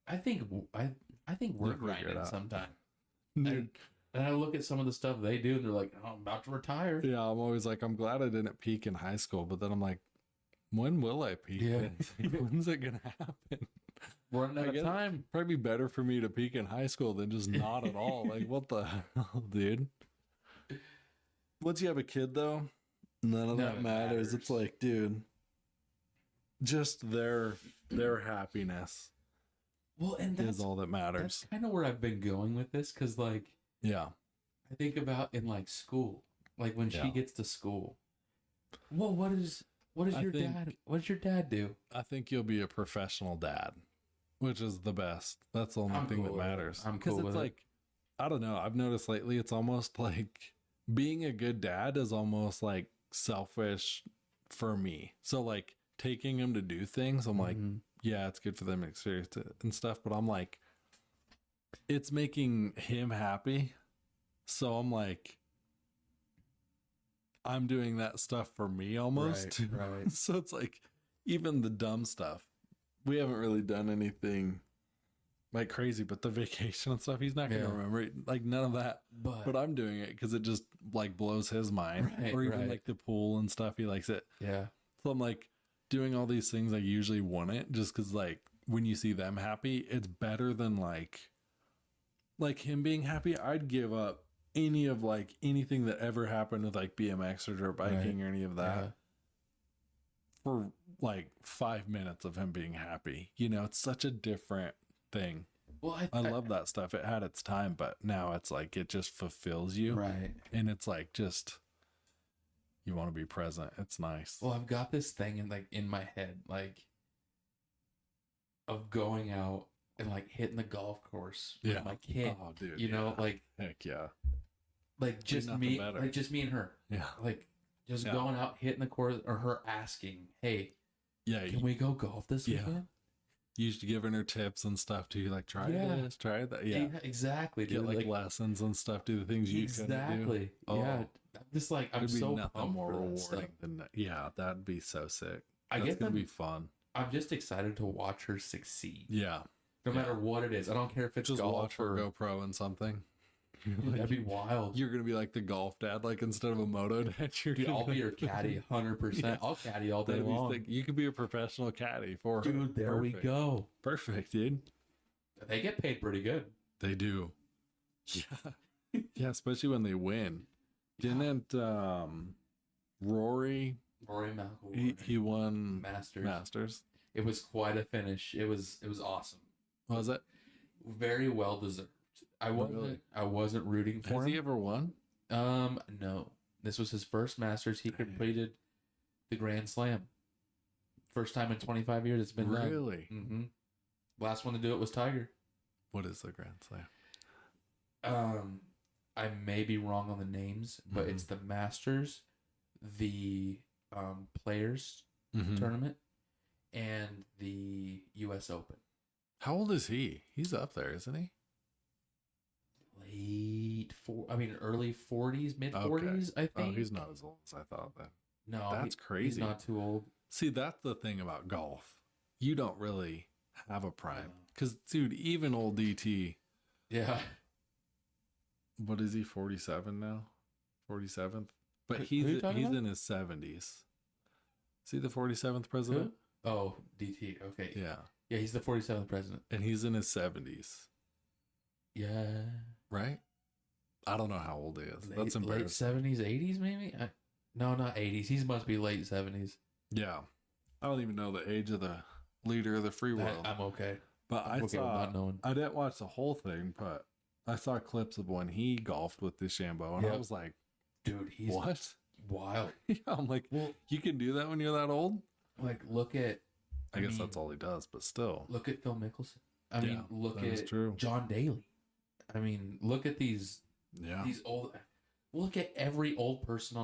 I think we're grinding sometimes. Dude. And I look at some of the stuff they do, and they're like, "Oh, I'm about to retire." Yeah, I'm always like, I'm glad I didn't peak in high school, but then I'm like, when will I peak? Yeah. When's it gonna happen? We're running out of time. Probably better for me to peak in high school than just not at all. Like, what the hell, dude? Once you have a kid, though, none of that matters. It's like, dude, just their happiness. Well, and is all that matters. That's kind of where I've been going with this, because like, yeah, I think about in like school, like when she gets to school. Well, what does your dad do? I think you'll be a professional dad, which is the best. That's the only thing that matters. I'm cool with it. Like, I don't know. I've noticed lately, it's almost like being a good dad is almost like selfish for me. So like taking him to do things, I'm like, yeah, it's good for them to experience it and stuff. But I'm like, it's making him happy. So I'm like, I'm doing that stuff for me almost. Right. So it's like, even the dumb stuff, we haven't really done anything like crazy, but the vacation and stuff, he's not going to remember it. Like none of that. But I'm doing it because it just like blows his mind. Or even like the pool and stuff, he likes it. Yeah. So I'm like doing all these things I usually wouldn't, just because like when you see them happy, it's better than like him being happy. I'd give up any of like anything that ever happened with like BMX or dirt biking or any of that for like 5 minutes of him being happy. You know, it's such a different thing. Well, I love that stuff. It had its time, but now it's like it just fulfills you. Right. And it's like just you want to be present. It's nice. Well, I've got this thing in my head, like of going out and like hitting the golf course with Yeah. my kid. Oh, dude. You know, yeah. Heck yeah. just nothing me, better. just me and her. Yeah. Like just Yeah. going out hitting the course, or her asking, "Hey, Yeah. can we go golf this Yeah. weekend?" You used to giving her tips and stuff too. Like, try Yeah. this, try that. Yeah. Exactly. Get Dude. like lessons and stuff. Do the things you couldn't do. Exactly. Oh, Yeah. I'm just like, I'm There'd be so nothing pumped more for that stuff. rewarding than that. Yeah, that'd be so sick. I That's get gonna them. be fun. I'm just excited to watch her succeed. Yeah. No matter what it is. I don't care if it's Just golf watch her or go pro in something. Dude, that'd be wild. You're gonna be like the golf dad, like instead of a moto dad, you're Dude, gonna I'll be your caddy 100%. Yeah. I'll caddy all day that'd be long. sick. You could be a professional caddy for her. Dude, there we Perfect. go. Perfect, dude. They get paid pretty good. They do. Yeah. Yeah, especially when they win. Didn't Rory Rory McIlroy. he won Masters. It was quite a finish. It was awesome. What was it? Very well deserved. Really? I wasn't rooting for Has him. he ever won? No. This was his first Masters. He completed the Grand Slam. First time in 25 years it's been done. Really? Mm-hmm. Last one to do it was Tiger. What is the Grand Slam? I may be wrong on the names, but it's the Masters, the Players tournament, and the U.S. Open. How old is he? He's up there, isn't he? Early 40s, mid 40s, I think. Oh, he's not as old as I thought then. No, That's crazy. He's not too old. See, that's the thing about golf. You don't really have a prime. Because, dude, even old DT, Yeah. what is he, 47 now? 47th? But Who he's you talking about? in his 70s. Is he the 47th president? Who? Oh, DT. Okay. Yeah. Yeah, he's the 47th president. And he's in his 70s, Yeah. right? I don't know how old he is. That's Late embarrassing. 70s, 80s maybe? No, not 80s. He must be late 70s. Yeah. I don't even know the age of the leader of the free world. I'm okay. But I'm okay with not knowing. I didn't watch the whole thing, but I saw clips of when he golfed with DeChambeau, and I Yep. was like, Dude, he's what? wild. Yeah, I'm like, Well, you can do that when you're that old? like, look at... I guess that's all he does, but still. Look at Phil Mickelson. I mean, look that is at true. John Daly. I mean, look at these old... Look at every old person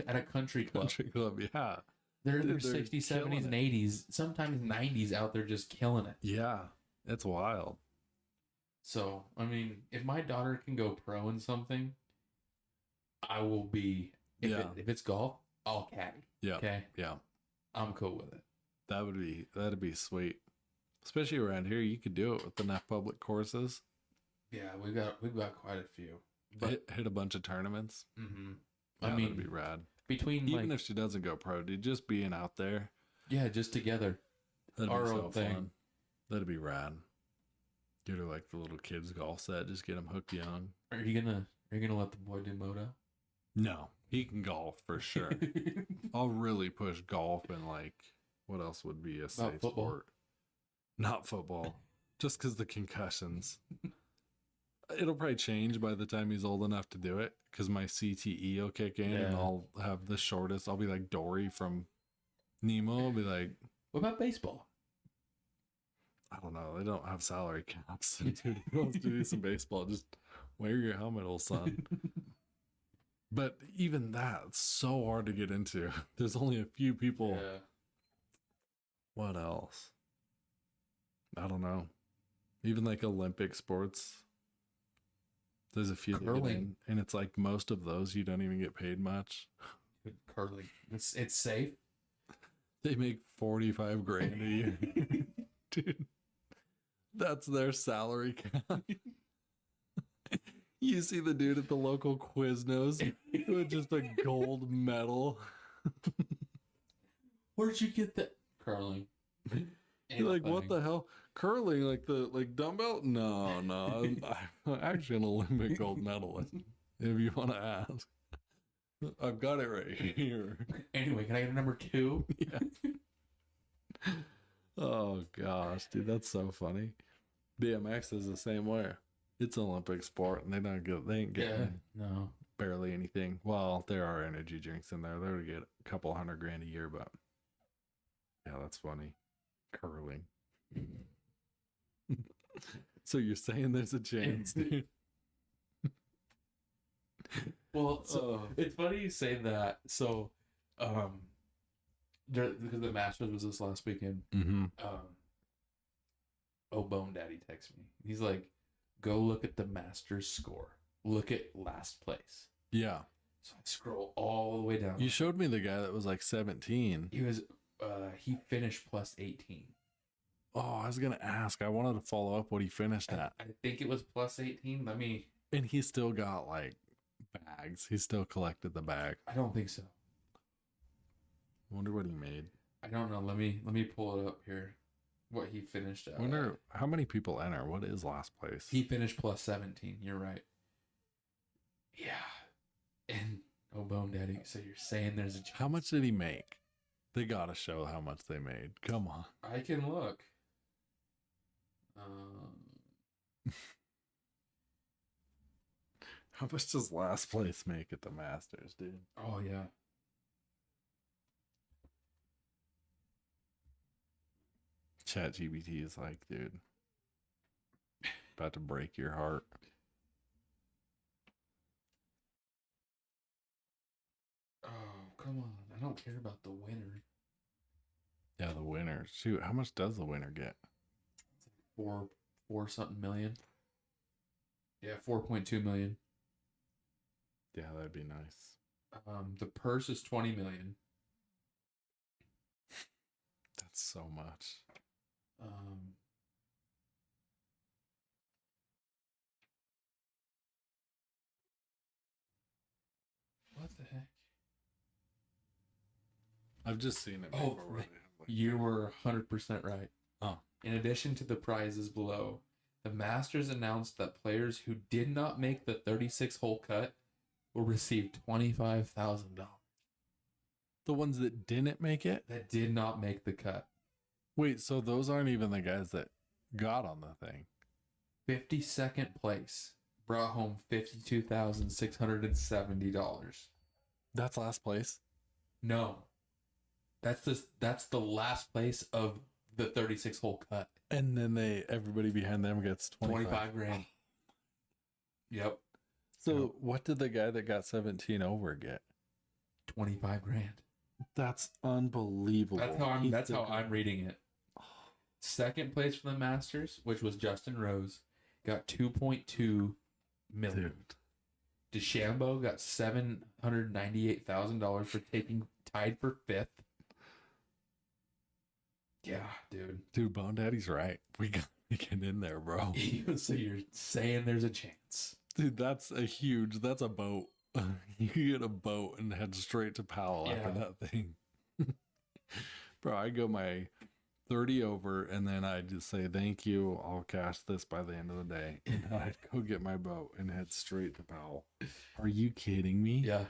at a country club. Country club, yeah. They're in their They're 60s, 70s, killing and it. 80s, sometimes 90s out there just killing it. Yeah, it's wild. So, I mean, if my daughter can go pro in something, I will be. If it's golf, I'll caddy. Yeah, Okay, yeah. I'm cool with it. That'd be sweet. Especially around here, you could do it with enough public courses. Yeah, we've got quite a few. But Hit a bunch of tournaments. mm-hmm. Yeah, I mean, that'd be rad. between Even like if she doesn't go pro, dude, just being out there, just together. that'd Our be so own thing. fun. That'd be rad. Get her like the little kids golf set. Just get them hooked young. Are you gonna let the boy do moto? No, he can golf for sure. I'll really push golf and like what else would be a safe football. sport? Not football, just because the concussions. It'll probably change by the time he's old enough to do it because my CTE will kick in and Yeah. I'll have the shortest. I'll be like Dory from Nemo. I'll be like, What about baseball? I don't know. They don't have salary caps. Dude, who wants to do some baseball? Just wear your helmet, old son. But even that's so hard to get into. There's only a few people. Yeah. What else? I don't know. Even like Olympic sports. There's a few that get Curling. in, and it's like most of those you don't even get paid much. Curling. It's safe. They make 45 grand a year. Dude, that's their salary cap. You see the dude at the local Quiznos with just a gold medal. Where'd you get that curling? You're like, what the hell? Curling, like the dumbbell? No. I'm actually an Olympic gold medalist. If you want to ask, I've got it right here. Anyway, can I get a number 2? Yeah. Oh gosh, dude, that's so funny. BMX is the same way. It's an Olympic sport, and they ain't getting No. barely anything. Well, there are energy drinks in there. They would get a couple $100,000 a year, but yeah, that's funny. Curling. So you're saying there's a chance, dude? Well, so it's funny you say that. So, because the Masters was this last weekend. Mm-hmm. Bone Daddy texts me. He's like, "Go look at the Masters score. Look at last place." Yeah. So I scroll all the way down. You showed me the guy that was like 17. He finished plus 18. Oh, I was gonna ask. I wanted to follow up what he finished at. I think it was plus 18. And he still got like bags. He still collected the bag. I don't think so. I wonder what he made. I don't know. Let me pull it up here. What he finished at. Wonder how many people enter. What is last place? He finished plus 17. You're right. Yeah. And Bone Daddy. So you're saying there's a chance. How much did he make? They gotta show how much they made. Come on. I can look. How much does last place make at the Masters, dude? Oh yeah. ChatGPT is like, dude, about to break your heart. Oh, come on. I don't care about the winner. Yeah, the winner. Shoot, how much does the winner get? Four something million. Yeah, 4.2 million. Yeah, that'd be nice. The purse is 20 million. That's so much. What the heck? I've just seen it Oh, before. Where they have, like, you were 100% right. Oh. In addition to the prizes below, the Masters announced that players who did not make the 36-hole cut will receive $25,000. The ones that didn't make it? That did not make the cut. Wait, so those aren't even the guys that got on the thing. 52nd place brought home $52,670. That's last place? No. That's the last place of the 36-hole cut. And then everybody behind them gets 25 grand. Yep. So what did the guy that got 17 over get? 25 grand. That's unbelievable. That's how I'm reading it. Second place for the Masters, which was Justin Rose, got 2.2 million. Dude. DeChambeau got $798,000 for taking tied for fifth. Yeah, dude. Dude, Bone Daddy's right. We got to get in there, bro. So you're saying there's a chance. Dude, that's a boat. You get a boat and head straight to Powell after that thing. Bro, I go my 30 over and then I just say, thank you. I'll cash this by the end of the day. And I'd go get my boat and head straight to Powell. Are you kidding me? Yeah.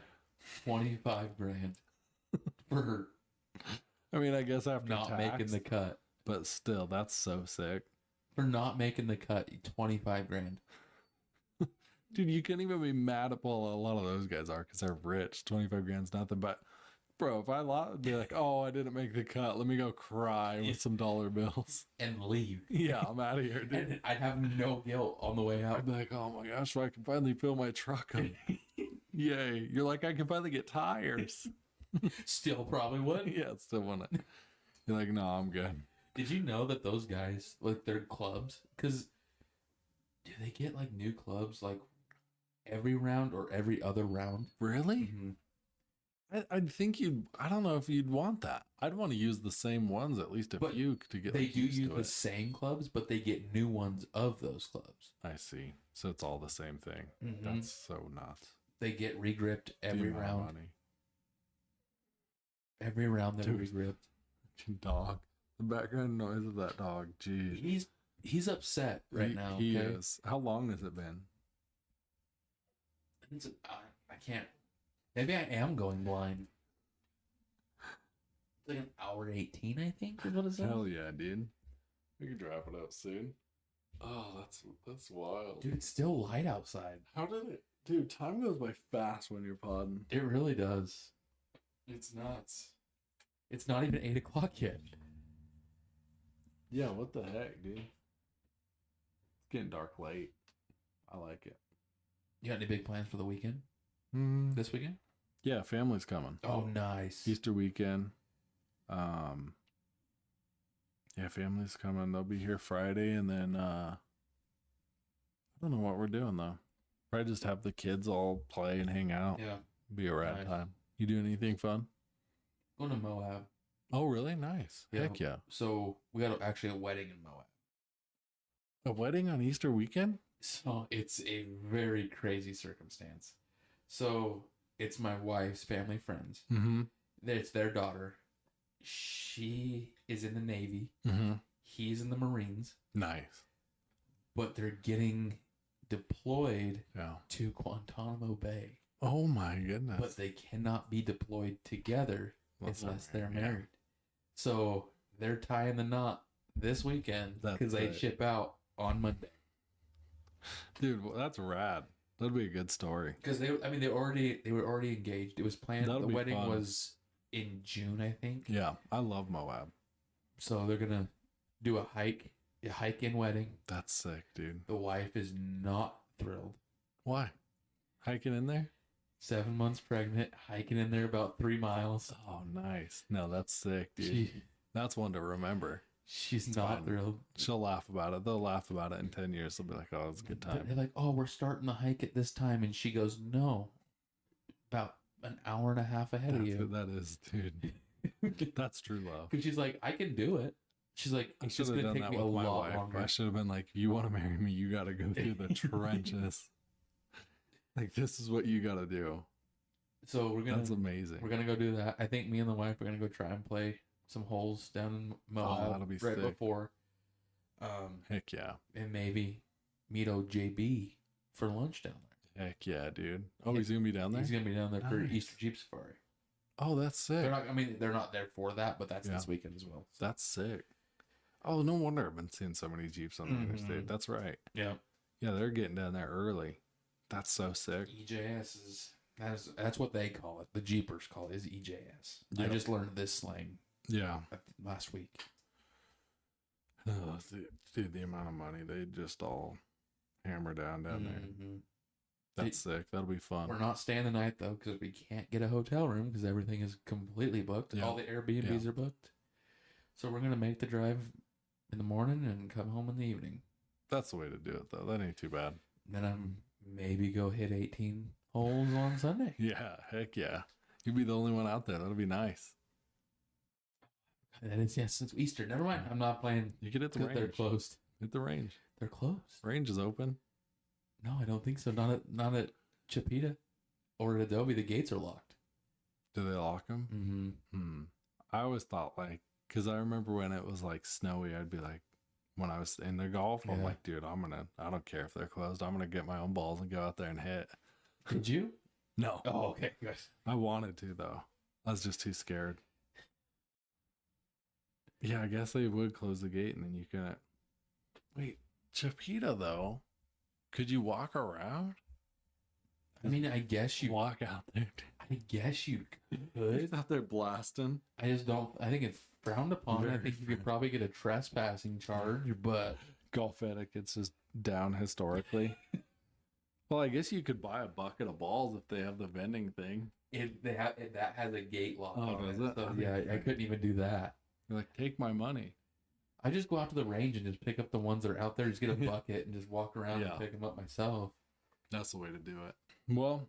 25 grand for I mean, I guess after not tax, making the cut. But still, that's so sick. For not making the cut, 25 grand. Dude, you can't even be mad at, well, a lot of those guys are because they're rich. 25 grand's nothing. But, bro, if I lost, I'd be like, oh, I didn't make the cut. Let me go cry with some dollar bills. And leave. Yeah, I'm out of here, dude. And I'd have no guilt on the way out. I'd be like, oh my gosh, I can finally fill my truck up. Yay. You're like, I can finally get tires. Still probably would. Yeah, still want it. You're like, no, I'm good. Did you know that those guys, like, their clubs, because do they get, like, new clubs, like, every round or every other round? Really? Mm-hmm. I think I don't know if you'd want that. I'd want to use the same ones, at least a few to get. They like, do used use to the it. same clubs, but they get new ones of those clubs. I see. So it's all the same thing. Mm-hmm. That's so nuts. They get regripped every round. Money. Every round they're regripped. Dog. The background noise of that dog. Jeez. He's upset right now. He is. How long has it been? I can't. Maybe I am going blind. It's like an hour 18, I think, is what it says. Hell yeah, dude. We can wrap it up soon. Oh, that's wild. Dude, it's still light outside. How did it? Dude, time goes by fast when you're podding. It really does. It's nuts. It's not even 8 o'clock yet. Yeah, what the heck, dude? It's getting dark late. I like it. You got any big plans for the weekend? Mm. This weekend? Yeah, family's coming. Oh, nice. Easter weekend. Yeah, family's coming. They'll be here Friday, and then I don't know what we're doing though. Probably just have the kids all play and hang out. Yeah. Be a rad Nice. time. You doing anything fun? Going to Moab. Oh, really? Nice. Yeah. Heck yeah. So we got actually a wedding in Moab. A wedding on Easter weekend? So it's a very crazy circumstance. So it's my wife's family friends. Mm-hmm. It's their daughter. She is in the Navy. Mm-hmm. He's in the Marines. Nice. But they're getting deployed Yeah. to Guantanamo Bay. Oh my goodness. But they cannot be deployed together unless they're yeah. married. So they're tying the knot this weekend because they ship out on Monday. Dude, well, that's rad. That'd be a good story. Because they were already engaged. It was planned. That'll the be wedding fun. was in June, I think. Yeah, I love Moab. So they're gonna do a hike-in wedding. That's sick, dude. The wife is not thrilled. Why? Hiking in there? 7 months pregnant, hiking in there about 3 miles. Oh, nice. No, that's sick, dude. That's one to remember. She's not thrilled. She'll laugh about it. They'll laugh about it in 10 years. They'll be like, oh, it's a good time. They're like, oh, we're starting the hike at this time. And she goes, no, about an hour and a half ahead of you. That is, dude. That's true love. Because she's like, I can do it. She's like, I it's should just have going to done take that me a with my lot wife. longer. I should have been like, if you want to marry me, you got to go through the trenches. Like, this is what you got to do. So that's amazing. We're going to go do that. I think me and the wife are going to go try and play some holes down in Moab that'll be right sick. before. Heck yeah. And maybe meet old JB for lunch down there. Heck yeah, dude. Oh, he's going to be down there? He's going to be down there for Nice. Easter Jeep Safari. Oh, that's sick. They're not there for that, but that's this weekend as well. So. That's sick. Oh, no wonder I've been seeing so many Jeeps on the interstate. That's right. Yeah. Yeah, they're getting down there early. That's so sick. EJS is that's what they call it. The Jeepers call it is EJS. I Yep. just learned this slang last week. Oh, dude, the amount of money they just all hammer down there. That's sick. That'll be fun. We're not staying the night though because we can't get a hotel room because everything is completely booked. Yeah. All the Airbnbs are booked. So we're gonna make the drive in the morning and come home in the evening. That's the way to do it, though. That ain't too bad. Then I'm maybe go hit 18 holes on Sunday. Yeah, heck yeah. You'd be the only one out there. That'll be nice. That is since Easter. Never mind. I'm not playing. You could hit the range. They're closed. Hit the range. They're closed. Range is open. No, I don't think so. Not at Chipeta or at Adobe. The gates are locked. Do they lock them? Mm-hmm. I always thought because I remember when it was like snowy, I'd be like, when I was in the golf, I'm like, dude, I don't care if they're closed. I'm going to get my own balls and go out there and hit. Did you? No. Oh, okay. Good. I wanted to, though. I was just too scared. Yeah, I guess they would close the gate and then you couldn't. Wait, Chipeta, though, could you walk around? I mean, I guess you walk out there. I guess you He's could. out there blasting. I just don't. I think it's frowned upon. I think you could probably get a trespassing charge, but Golf etiquette's just down historically. Well, I guess you could buy a bucket of balls if they have the vending thing. that has a gate lock. Oh, on does it. it? So, yeah, I couldn't even do that. You're like, take my money. I just go out to the range and just pick up the ones that are out there. Just get a bucket and just walk around and pick them up myself. That's the way to do it. Well,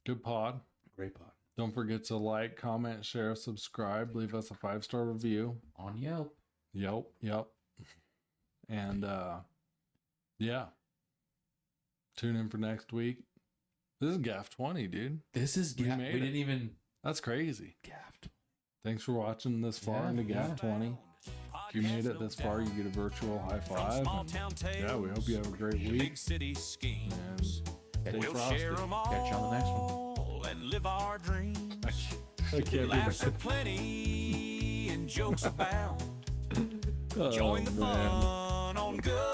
good pod. Great pod. Don't forget to like, comment, share, subscribe. Leave us a 5-star review. On Yelp. Yep. And, yeah. Tune in for next week. This is GAF 20, dude. This is GAF. We didn't even... That's crazy. GAF. Thanks for watching this far into GAF 20. If you made it this far, you get a virtual high five. Yeah, we hope you have a great week. Big city schemes. And We'll share them all Catch you on the next one. and live our dreams. I can't Laughs do aplenty and jokes abound. that. Join the man. fun on good